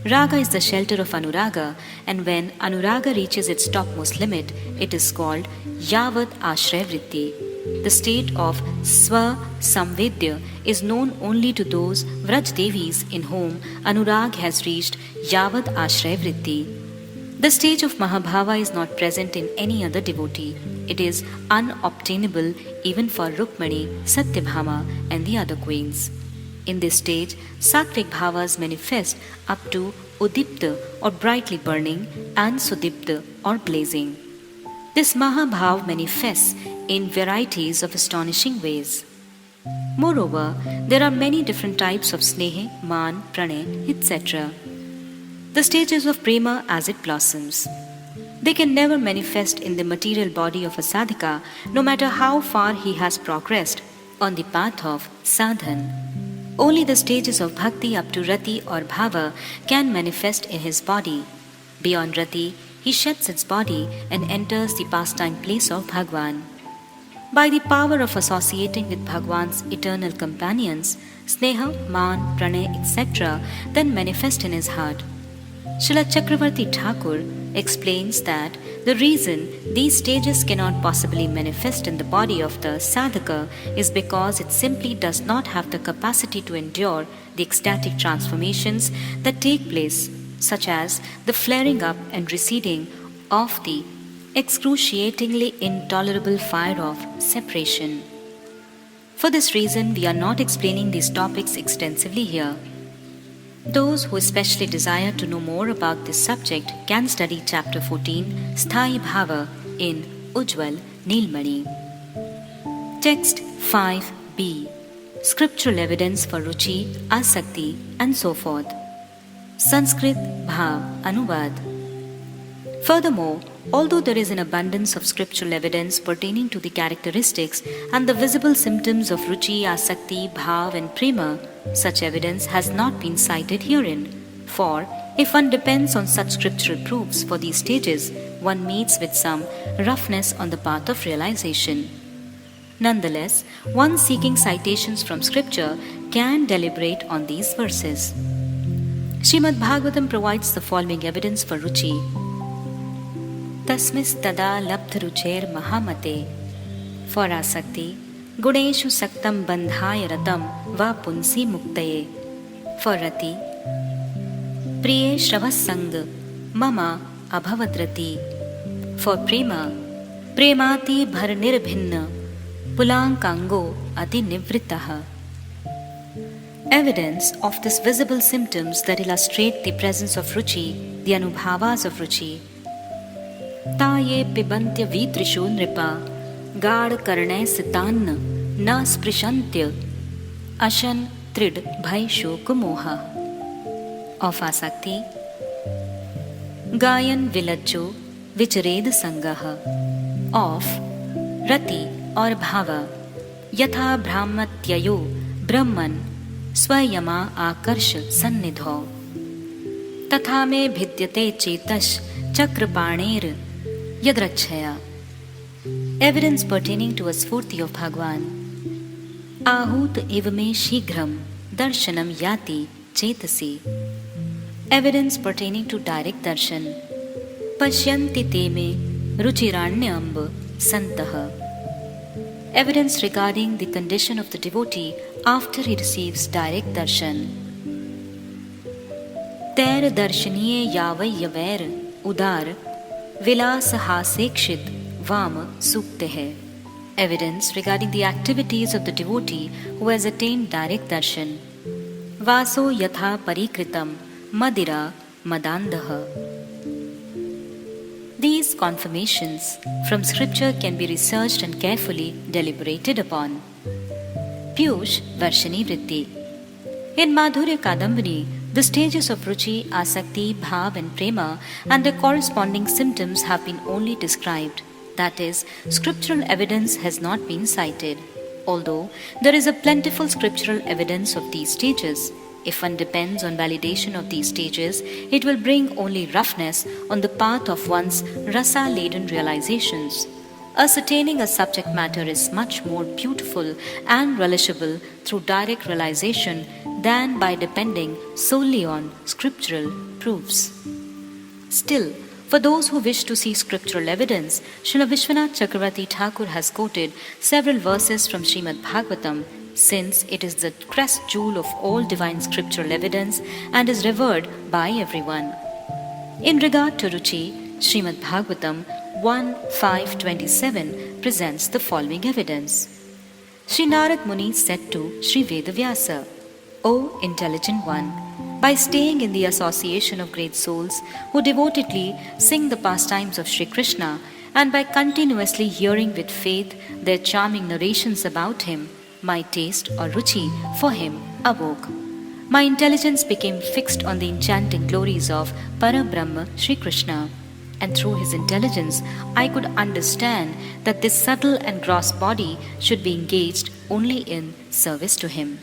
[SPEAKER 1] Raga is the shelter of Anuraga, and when Anuraga reaches its topmost limit, it is called Yavad Ashraya Vritti. The state of Swa Samvedya is known only to those Vraj Devis in whom Anurag has reached Yavad Ashraya Vritti. The stage of Mahabhava is not present in any other devotee. It is unobtainable even for Rukmani, Satyabhama and the other queens. In this stage, Sattvic bhavas manifest up to Udipta or brightly burning and Sudipta or blazing. This Mahabhav manifests in varieties of astonishing ways. Moreover, there are many different types of Sneha, Man, Pranay, etc. The stages of Prema as it blossoms. They can never manifest in the material body of a sadhaka, no matter how far he has progressed on the path of sadhan. Only the stages of bhakti up to rati or bhava can manifest in his body. Beyond rati, he sheds its body and enters the pastime place of Bhagwan. By the power of associating with Bhagwan's eternal companions, Sneha, Man, Pranay, etc. then manifest in his heart. Śrīla Cakravartī Ṭhākura explains that the reason these stages cannot possibly manifest in the body of the sadhaka is because it simply does not have the capacity to endure the ecstatic transformations that take place, such as the flaring up and receding of the excruciatingly intolerable fire of separation. For this reason, we are not explaining these topics extensively here. Those who especially desire to know more about this subject can study Chapter 14, Sthayi Bhava, in Ujjwal Nilmani. Text 5b. Scriptural evidence for Ruchi, Asakti, and so forth. Sanskrit Bhav Anuvad. Furthermore, although there is an abundance of scriptural evidence pertaining to the characteristics and the visible symptoms of Ruchi, Asakti, Bhav, and Prema, such evidence has not been cited herein. For if one depends on such scriptural proofs for these stages, one meets with some roughness on the path of realization. Nonetheless, one seeking citations from scripture can deliberate on these verses. Śrīmad Bhagavatam provides the following evidence for Ruchi. Tasmis tada labdharucher mahamate. For asakti, guneshu saktam bandhaya ratam va punsi muktaye. For rati, priye shravasang mama abhavadrati. For prema, premati bharnirbhinna pulankango ati nivritaha. Evidence of these visible symptoms that illustrate the presence of ruchi, the anubhavas of ruchi. Taye pibantya vidrishu nripa, gad karne sitanna, na sprishantya, ashan trid bhaishu kumoha. Of asakti. Gayan vilajjo vichared sangaha. Of rati or bhava. Yatha brahmatyayo brahman स्वयमा आकर्ष सन्निधौ तथा मे भिद्यते चेतश चक्रपाणेर यद्रच्छया. Evidence pertaining to a sphurti of Bhagwan. Ahut ivame shighram darshanam yati chetasi. Evidence pertaining to direct darshan. Pashyanti te me ruchiranyamb santaha. Evidence regarding the condition of the devotee after he receives direct darshan. Ter darshaniye yavai yaver udar vilas hasekshit vam sukte. Evidence regarding the activities of the devotee who has attained direct darshan. Vaso yatha parikritam madira madandaha. These confirmations from scripture can be researched and carefully deliberated upon. Pīyūṣa-varṣiṇī-vṛtti. In Mādhurya Kadambini, the stages of ruchi, asakti, bhav and prema and their corresponding symptoms have been only described. That is, scriptural evidence has not been cited. Although there is a plentiful scriptural evidence of these stages, if one depends on validation of these stages, it will bring only roughness on the path of one's rasa-laden realizations. Ascertaining a subject matter is much more beautiful and relishable through direct realization than by depending solely on scriptural proofs. Still, for those who wish to see scriptural evidence, Śrīla Viśvanātha Cakravartī Ṭhākura has quoted several verses from Śrīmad Bhagavatam, since it is the crest jewel of all divine scriptural evidence and is revered by everyone. In regard to ruchi, Śrīmad Bhagavatam 1.5.27 presents the following evidence. Shri Narad Muni said to Shri Vedavyasa, O intelligent one, by staying in the association of great souls who devotedly sing the pastimes of Shri Krishna and by continuously hearing with faith their charming narrations about him, my taste or ruchi for him awoke. My intelligence became fixed on the enchanting glories of Parabrahma Shri Krishna, and through his intelligence I could understand that this subtle and gross body should be engaged only in service to him.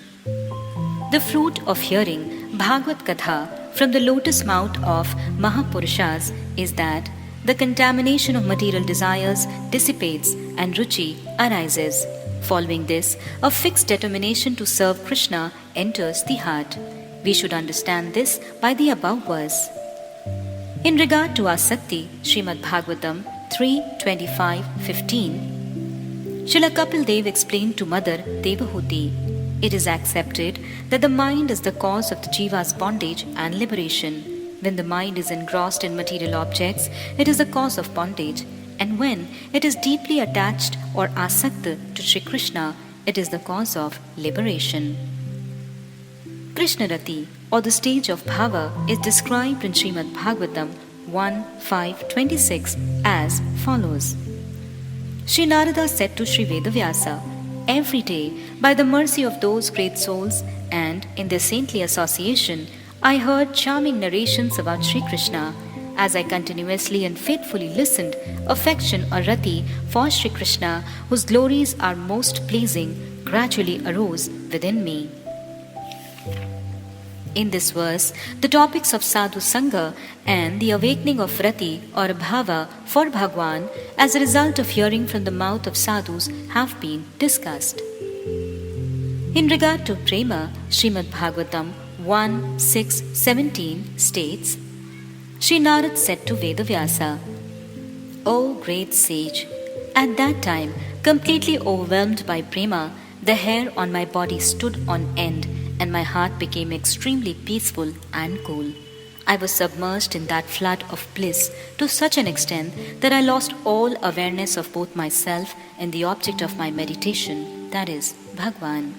[SPEAKER 1] The fruit of hearing Bhagavad Katha from the lotus mouth of Mahapurushas is that the contamination of material desires dissipates and ruchi arises. Following this, a fixed determination to serve Krishna enters the heart. We should understand this by the above verse. In regard to asakti, Śrīmad Bhagavatam 3.25.15, Śrīla Kapil Dev explained to Mother Devahuti, it is accepted that the mind is the cause of the jiva's bondage and liberation. When the mind is engrossed in material objects, it is the cause of bondage. And when it is deeply attached or asakta to Shri Krishna, it is the cause of liberation. Krishna Rati, or the stage of bhava, is described in Śrīmad Bhagavatam 1.5.26 as follows. Shri Narada said to Shri Vedavyasa, every day, by the mercy of those great souls and in their saintly association, I heard charming narrations about Shri Krishna. As I continuously and faithfully listened, affection or rati for Shri Krishna, whose glories are most pleasing, gradually arose within me. In this verse, the topics of sadhu sangha and the awakening of rati or bhava for Bhagwan as a result of hearing from the mouth of sadhus have been discussed. In regard to prema, Śrīmad Bhagavatam 1.6.17 states, Shri Narad said to Vedavyasa, O great sage, at that time, completely overwhelmed by prema, the hair on my body stood on end and my heart became extremely peaceful and cool. I was submerged in that flood of bliss to such an extent that I lost all awareness of both myself and the object of my meditation, that is, Bhagwan.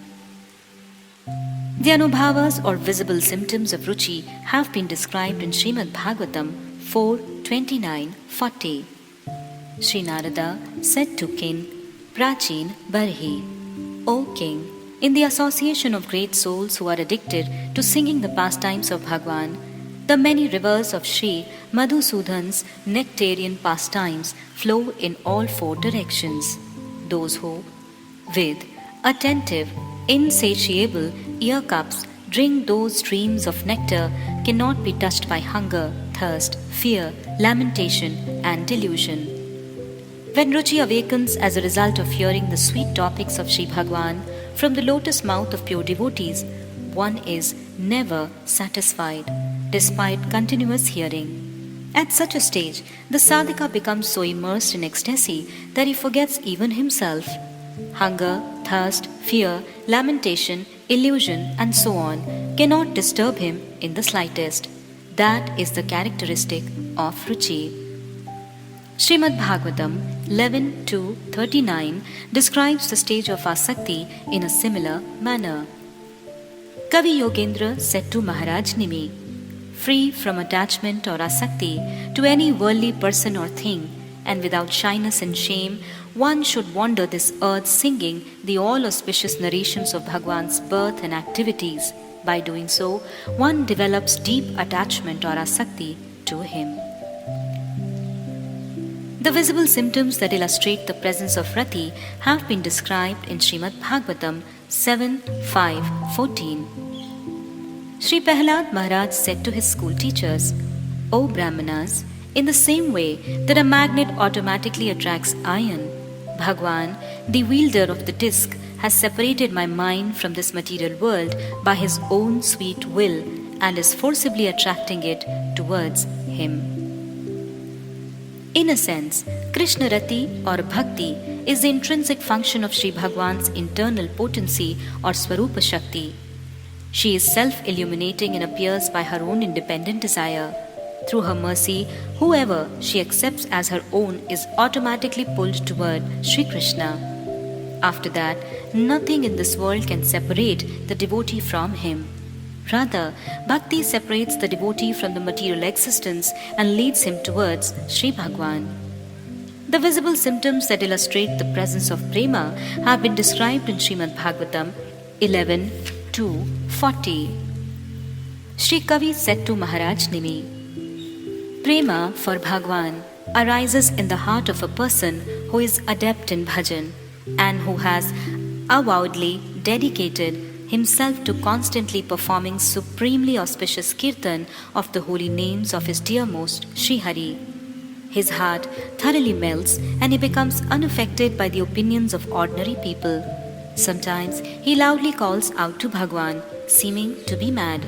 [SPEAKER 1] The anubhavas or visible symptoms of ruchi have been described in Śrīmad Bhagavatam 4:29-40. Sri Narada said to King Prachin Barhi, O King, in the association of great souls who are addicted to singing the pastimes of Bhagwan, the many rivers of Sri Madhusudan's nectarian pastimes flow in all four directions. Those who, with attentive, insatiable ear cups drink those streams of nectar cannot be touched by hunger, thirst, fear, lamentation, and delusion. When ruchi awakens as a result of hearing the sweet topics of Sri Bhagwan from the lotus mouth of pure devotees, one is never satisfied, despite continuous hearing. At such a stage, the sādhaka becomes so immersed in ecstasy that he forgets even himself. Hunger, thirst, fear, lamentation, illusion, and so on cannot disturb him in the slightest. That is the characteristic of ruchi. Śrīmad Bhagavatam 11:2-39 describes the stage of asakti in a similar manner. Kavi Yogendra said to Mahārāja Nimi, free from attachment or asakti to any worldly person or thing, and without shyness and shame, one should wander this earth singing the all-auspicious narrations of Bhagwan's birth and activities. By doing so, one develops deep attachment or asakti to him. The visible symptoms that illustrate the presence of rati have been described in Śrīmad Bhagavatam 7:5-14. Sri Prahlad Maharaj said to his school teachers, O Brahmanas, in the same way that a magnet automatically attracts iron, Bhagwan, the wielder of the disc, has separated my mind from this material world by his own sweet will and is forcibly attracting it towards him. In a sense, Krishna Rati or Bhakti is the intrinsic function of Sri Bhagwan's internal potency or Swarupa Shakti. She is self-illuminating and appears by her own independent desire. Through her mercy, whoever she accepts as her own is automatically pulled toward Sri Krishna. After that, nothing in this world can separate the devotee from him. Rather, Bhakti separates the devotee from the material existence and leads him towards Sri Bhagwan. The visible symptoms that illustrate the presence of prema have been described in Śrīmad Bhagavatam 11:2-40. Sri Kavi said to Mahārāja Nimi, Prema for Bhagwan arises in the heart of a person who is adept in bhajan and who has avowedly dedicated himself to constantly performing supremely auspicious kirtan of the holy names of his dearmost Sri Hari. His heart thoroughly melts and he becomes unaffected by the opinions of ordinary people. Sometimes he loudly calls out to Bhagwan, seeming to be mad.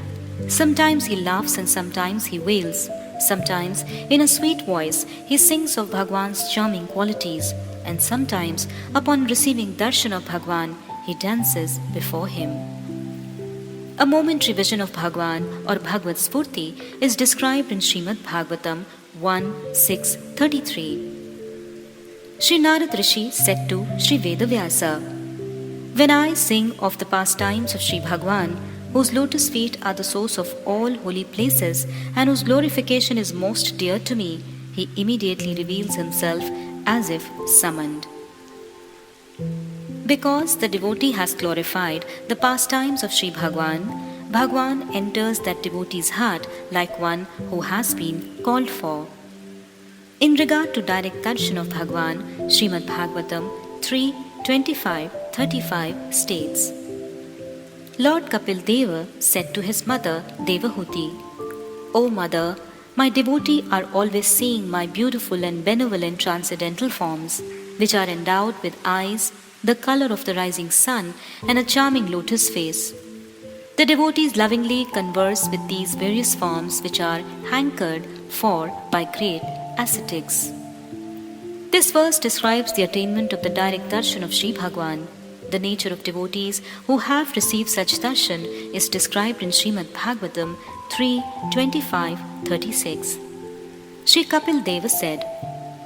[SPEAKER 1] Sometimes he laughs and sometimes he wails. Sometimes, in a sweet voice, he sings of Bhagwan's charming qualities, and sometimes, upon receiving darshan of Bhagwan, he dances before him. A momentary vision of Bhagwan or Bhagavad Spurti is described in Śrīmad Bhagavatam 1:6-33. Sri Narad Rishi said to Sri Vedavyasa, When I sing of the pastimes of Sri Bhagwan, whose lotus feet are the source of all holy places and whose glorification is most dear to me, he immediately reveals himself as if summoned. Because the devotee has glorified the pastimes of Sri Bhagwan, Bhagwan enters that devotee's heart like one who has been called for. In regard to direct darshan of Bhagwan, Śrīmad Bhagavatam 3:25-35 states, Lord Kapil Deva said to his mother Devahuti, O mother, my devotee are always seeing my beautiful and benevolent transcendental forms, which are endowed with eyes, the color of the rising sun, and a charming lotus face. The devotees lovingly converse with these various forms which are hankered for by great ascetics. This verse describes the attainment of the direct darshan of Sri Bhagwan. The nature of devotees who have received such darshan is described in Śrīmad Bhagavatam 3:25-36. Sri Kapil Deva said,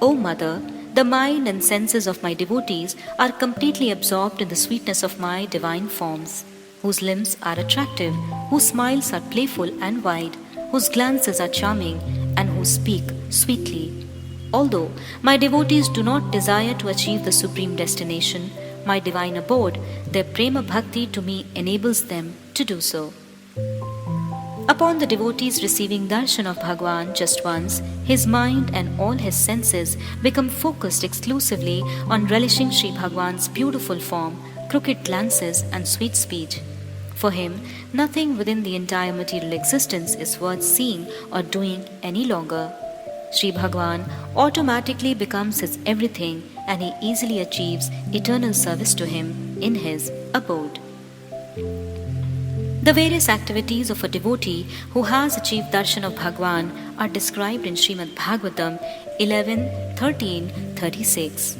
[SPEAKER 1] O mother, the mind and senses of my devotees are completely absorbed in the sweetness of my divine forms. whose limbs are attractive, whose smiles are playful and wide, whose glances are charming, and who speak sweetly. Although my devotees do not desire to achieve the supreme destination, my divine abode, their prema bhakti to me enables them to do so. Upon the devotees receiving darshan of Bhagwan just once, his mind and all his senses become focused exclusively on relishing Sri Bhagwan's beautiful form, crooked glances, and sweet speech. For him, nothing within the entire material existence is worth seeing or doing any longer. Sri Bhagwan automatically becomes his everything, and he easily achieves eternal service to him in his abode. The various activities of a devotee who has achieved darshan of Bhagwan are described in Śrīmad Bhagavatam 11:13-36.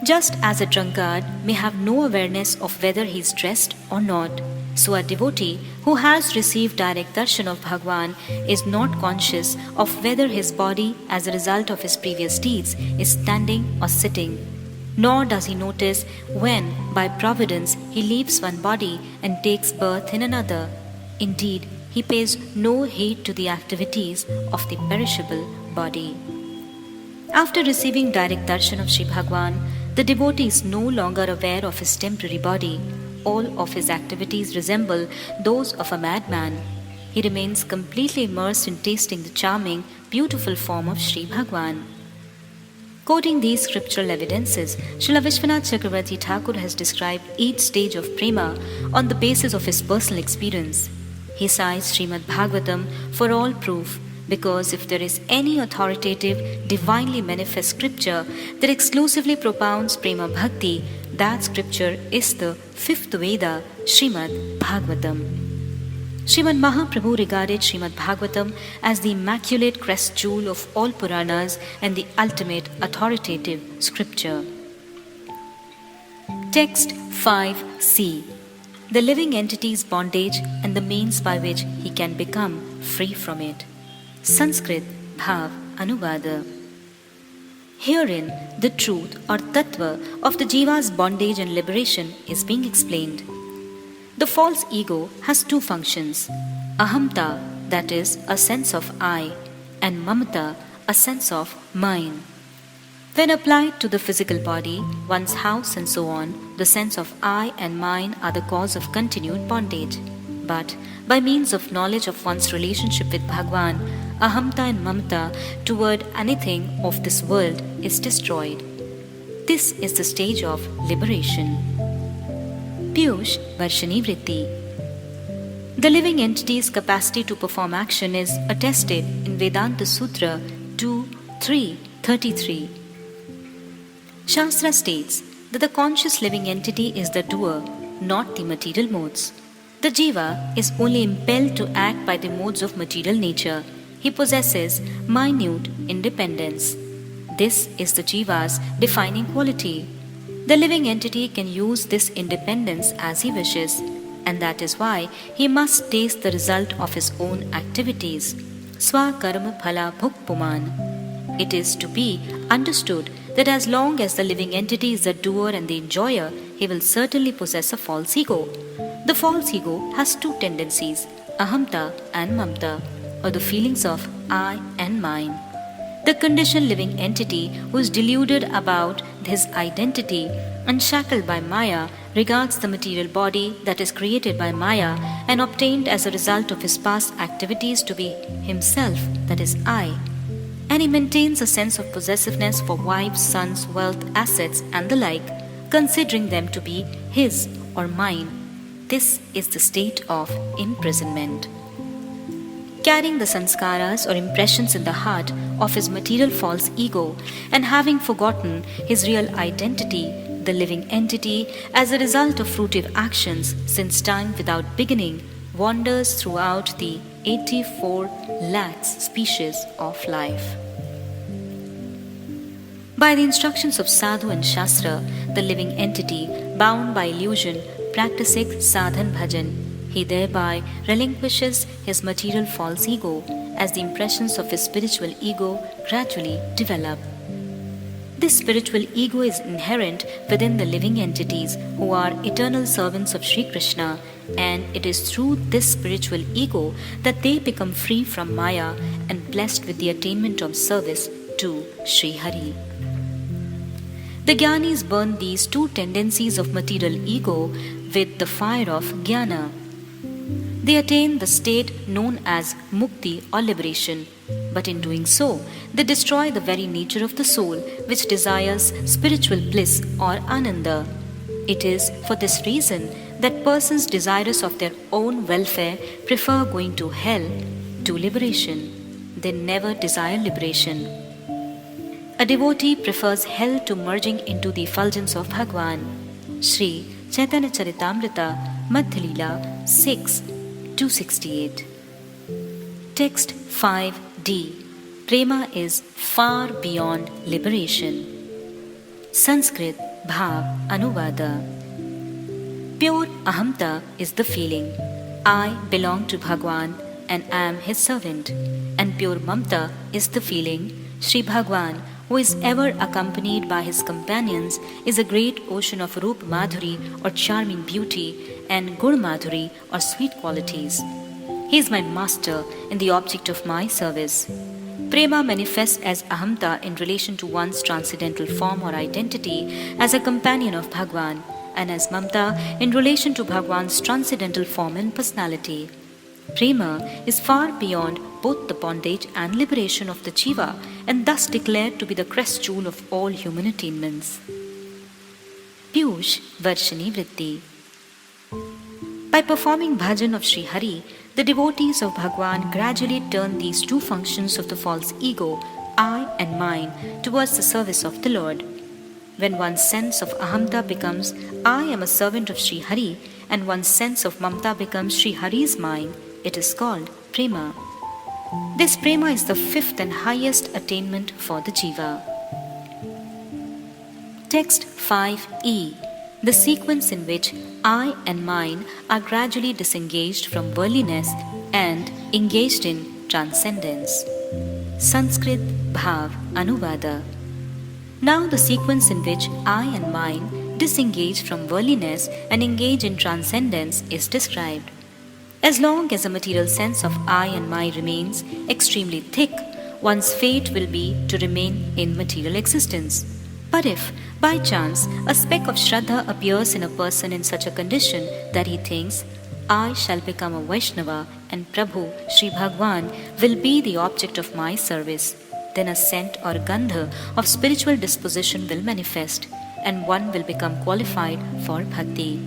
[SPEAKER 1] Just as a drunkard may have no awareness of whether he is dressed or not, so a devotee who has received direct darshan of Bhagwan is not conscious of whether his body, as a result of his previous deeds, is standing or sitting. Nor does he notice when, by providence, he leaves one body and takes birth in another. Indeed, he pays no heed to the activities of the perishable body. After receiving direct darshan of Sri Bhagwan, the devotee is no longer aware of his temporary body. All of his activities resemble those of a madman. He remains completely immersed in tasting the charming, beautiful form of Sri Bhagwan. Quoting these scriptural evidences, Śrīla Viśvanātha Cakravartī Ṭhākura has described each stage of prema on the basis of his personal experience. He cites Śrīmad Bhagavatam for all proof, because if there is any authoritative, divinely manifest scripture that exclusively propounds prema bhakti, that scripture is the fifth Veda, Śrīmad Bhagavatam. Śrīmad Mahaprabhu regarded Śrīmad Bhagavatam as the immaculate crest jewel of all Puranas and the ultimate authoritative scripture. Text 5c. The living entity's bondage and the means by which he can become free from it. Sanskrit Bhāvānuvāda. Herein, the truth or tattva of the jiva's bondage and liberation is being explained. The false ego has two functions: ahamta, that is, a sense of I, and mamata, a sense of mine. When applied to the physical body, one's house, and so on, the sense of I and mine are the cause of continued bondage. But by means of knowledge of one's relationship with Bhagwan, ahamta and mamata toward anything of this world is destroyed. This is the stage of liberation. Pīyūṣa-varṣiṇī-vṛtti. The living entity's capacity to perform action is attested in Vedanta Sutra 2.3.33. Shastra states that the conscious living entity is the doer, not the material modes. The jiva is only impelled to act by the modes of material nature. He possesses minute independence. This is the jiva's defining quality. The living entity can use this independence as he wishes, and that is why he must taste the result of his own activities. Swa-karma phala bhukpuman. It is to be understood that as long as the living entity is the doer and the enjoyer, he will certainly possess a false ego. The false ego has two tendencies, ahamta and mamta, or the feelings of I and mine. The conditioned living entity who is deluded about his identity and shackled by Maya regards the material body that is created by Maya and obtained as a result of his past activities to be himself, that is I. And he maintains a sense of possessiveness for wives, sons, wealth, assets, and the like, considering them to be his or mine. This is the state of imprisonment. Carrying the sanskaras or impressions in the heart of his material false ego and having forgotten his real identity, the living entity, as a result of fruitive actions since time without beginning, wanders throughout the 84 lakhs species of life. By the instructions of sadhu and shastra, the living entity, bound by illusion, practicing sadhan bhajan, he thereby relinquishes his material false ego as the impressions of his spiritual ego gradually develop. This spiritual ego is inherent within the living entities who are eternal servants of Sri Krishna, and it is through this spiritual ego that they become free from Maya and blessed with the attainment of service to Sri Hari. The Jnanis burn these two tendencies of material ego with the fire of Jnana. They attain the state known as mukti or liberation, but in doing so, they destroy the very nature of the soul which desires spiritual bliss or ananda. It is for this reason that persons desirous of their own welfare prefer going to hell to liberation. They never desire liberation. A devotee prefers hell to merging into the effulgence of Bhagwan. Sri Chaitanya Charitamrita, Madhya Leela 6, 268. Text 5d. Prema is far beyond liberation. Sanskrit Bhāvānuvāda. Pure ahamta is the feeling, I belong to Bhagwan and am his servant, and pure mamta is the feeling, Sri Bhagwan, who is ever accompanied by his companions, is a great ocean of Rūpa Madhuri or charming beauty and Gun Madhuri or sweet qualities. He is my master and the object of my service. Prema manifests as ahamta in relation to one's transcendental form or identity as a companion of Bhagwan, and as mamta in relation to Bhagwan's transcendental form and personality. Prema is far beyond both the bondage and liberation of the jiva, and thus declared to be the crest jewel of all human attainments. Pīyūṣa-varṣiṇī-vṛtti. By performing bhajan of Sri Hari, the devotees of Bhagwan gradually turn these two functions of the false ego, I and mine, towards the service of the Lord. When one's sense of ahamta becomes I am a servant of Sri Hari, and one's sense of mamta becomes Sri Hari's mine, it is called prema. This prema is the fifth and highest attainment for the jiva. Text 5e. The sequence in which I and mine are gradually disengaged from worldliness and engaged in transcendence. Sanskrit Bhāvānuvāda. Now the sequence in which I and mine disengage from worldliness and engage in transcendence is described. As long as a material sense of I and mine remains extremely thick, one's fate will be to remain in material existence. But if, by chance, a speck of Shraddha appears in a person in such a condition that he thinks, I shall become a Vaishnava and Prabhu, Sri Bhagwan, will be the object of my service, then a scent or gandha of spiritual disposition will manifest, and one will become qualified for bhakti.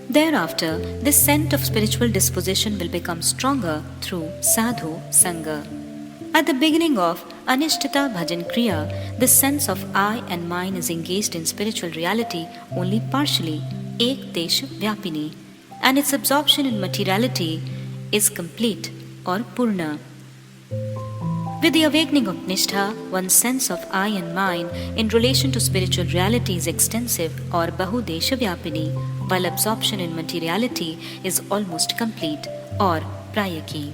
[SPEAKER 1] Thereafter, this scent of spiritual disposition will become stronger through sadhu sangha. At the beginning of Anishtita Bhajan Kriya, the sense of I and mine is engaged in spiritual reality only partially, ek desh vyapini, and its absorption in materiality is complete or purna. With the awakening of Nishtha, one's sense of I and mine in relation to spiritual reality is extensive or bahudesha vyapini, while absorption in materiality is almost complete or prayaki.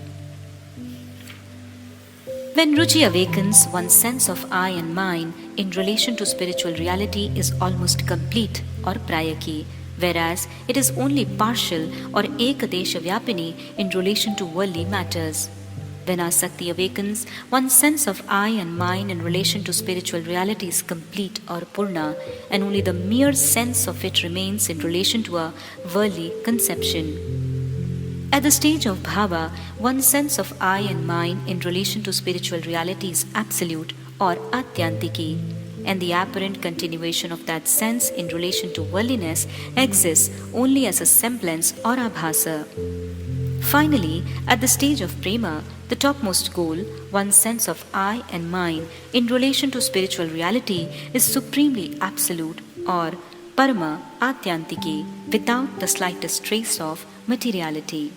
[SPEAKER 1] When Ruchi awakens, one's sense of I and mine in relation to spiritual reality is almost complete or prayaki, whereas it is only partial or ekadesha vyapini in relation to worldly matters. When asakti awakens, one's sense of I and mine in relation to spiritual reality is complete or purna, and only the mere sense of it remains in relation to a worldly conception. At the stage of bhava, one's sense of I and mine in relation to spiritual reality is absolute or atyantiki, and the apparent continuation of that sense in relation to worldliness exists only as a semblance or abhasa. Finally, at the stage of prema, the topmost goal, one's sense of I and mine in relation to spiritual reality is supremely absolute or parama atyantiki, without the slightest trace of materiality.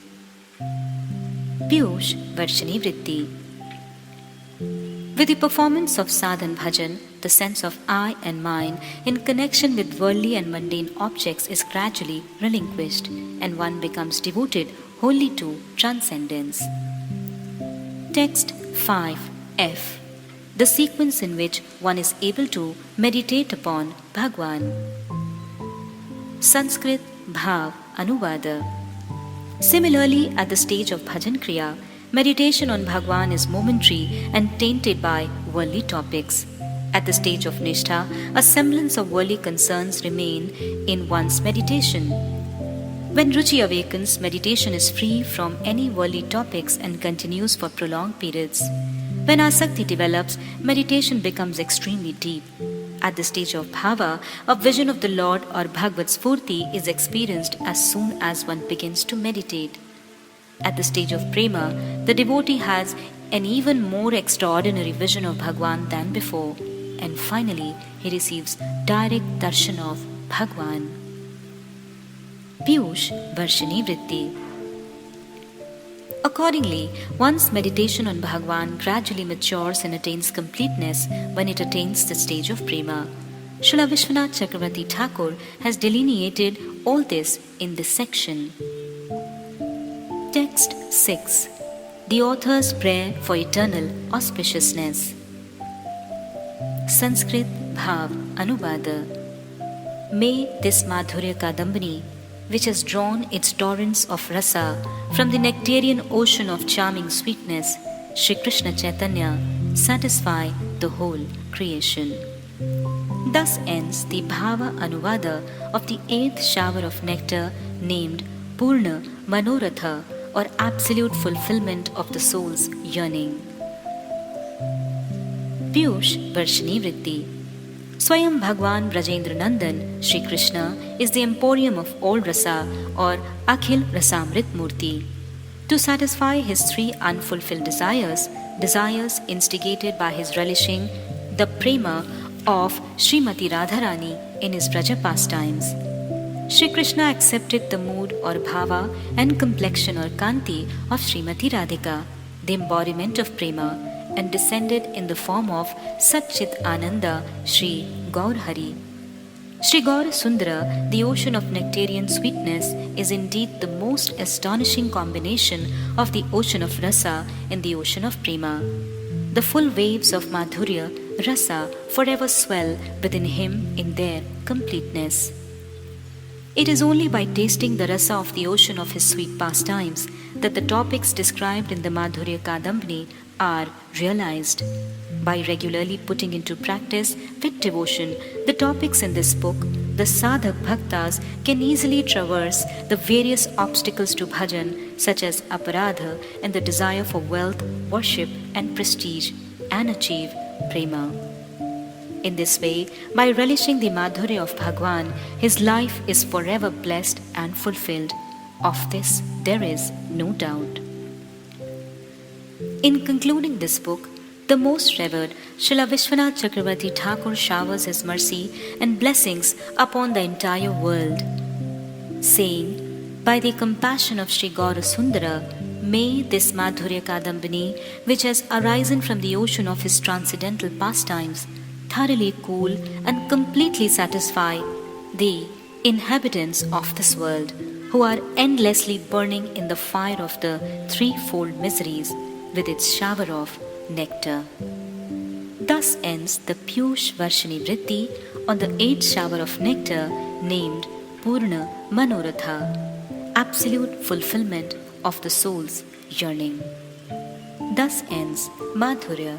[SPEAKER 1] Pīyūṣa-varṣiṇī-vṛtti. With the performance of sadhan bhajan, the sense of I and mine in connection with worldly and mundane objects is gradually relinquished, and one becomes devoted wholly to transcendence. Text 5f. the sequence in which one is able to meditate upon Bhagwan. Sanskrit Bhāvānuvāda. Similarly, at the stage of bhajan kriya, meditation on Bhagwan is momentary and tainted by worldly topics. At the stage of nishtha, a semblance of worldly concerns remain in one's meditation. When ruchi awakens, meditation is free from any worldly topics and continues for prolonged periods. When asakti develops, meditation becomes extremely deep. At the stage of bhava, a vision of the Lord or Bhagavad Spurti is experienced as soon as one begins to meditate. At the stage of prema, the devotee has an even more extraordinary vision of Bhagwan than before. And finally, he receives direct darshan of Bhagwan. Pīyūṣa-varṣiṇī-vṛtti. Accordingly, one's meditation on Bhagwan gradually matures and attains completeness when it attains the stage of prema. Śrīla Viśvanātha Cakravartī Ṭhākura has delineated all this in this section. Text 6. The author's prayer for eternal auspiciousness. Sanskrit Bhāvānuvāda. May this Madhurya Kadambini, which has drawn its torrents of rasa from the nectarian ocean of charming sweetness, Shri Krishna Chaitanya, satisfy the whole creation. Thus ends the Bhāvānuvāda of the 8th shower of nectar named Purna Manoratha, or absolute fulfillment of the soul's yearning. Pīyūṣa-varṣiṇī-vṛtti. Swayam Bhagwan Brajendra Nandan, Shri Krishna, is the emporium of all rasa or Akhil Rasamrit Murti. To satisfy his 3 unfulfilled desires instigated by his relishing the prema of Srimati Radharani in his Braja pastimes, Shri Krishna accepted the mood or bhava and complexion or kanti of Srimati Radhika, the embodiment of prema, and descended in the form of Satchit Ananda Shri Gaurhari. Shri Gaura Sundara, the ocean of nectarian sweetness, is indeed the most astonishing combination of the ocean of rasa and the ocean of prema. The full waves of Madhurya rasa forever swell within him in their completeness. It is only by tasting the rasa of the ocean of his sweet pastimes that the topics described in the Madhurya-Kadambini are realized. By regularly putting into practice with devotion the topics in this book, the sādhaka-bhaktas can easily traverse the various obstacles to bhajan, such as aparādha and the desire for wealth, worship and prestige, and achieve prema. In this way, by relishing the Madhurya of Bhagwan, his life is forever blessed and fulfilled. Of this there is no doubt. In concluding this book, the most revered Śrīla Viśvanātha Cakravartī Ṭhākura showers his mercy and blessings upon the entire world, saying, by the compassion of Shri Gaura Sundara, may this Madhurya Kadambini, which has arisen from the ocean of his transcendental pastimes, thoroughly cool and completely satisfy the inhabitants of this world, who are endlessly burning in the fire of the threefold miseries with its shower of nectar. Thus ends the Pīyūṣa-varṣiṇī-vṛtti on the 8th shower of nectar named Purna Manoratha, absolute fulfillment of the soul's yearning. Thus ends Madhurya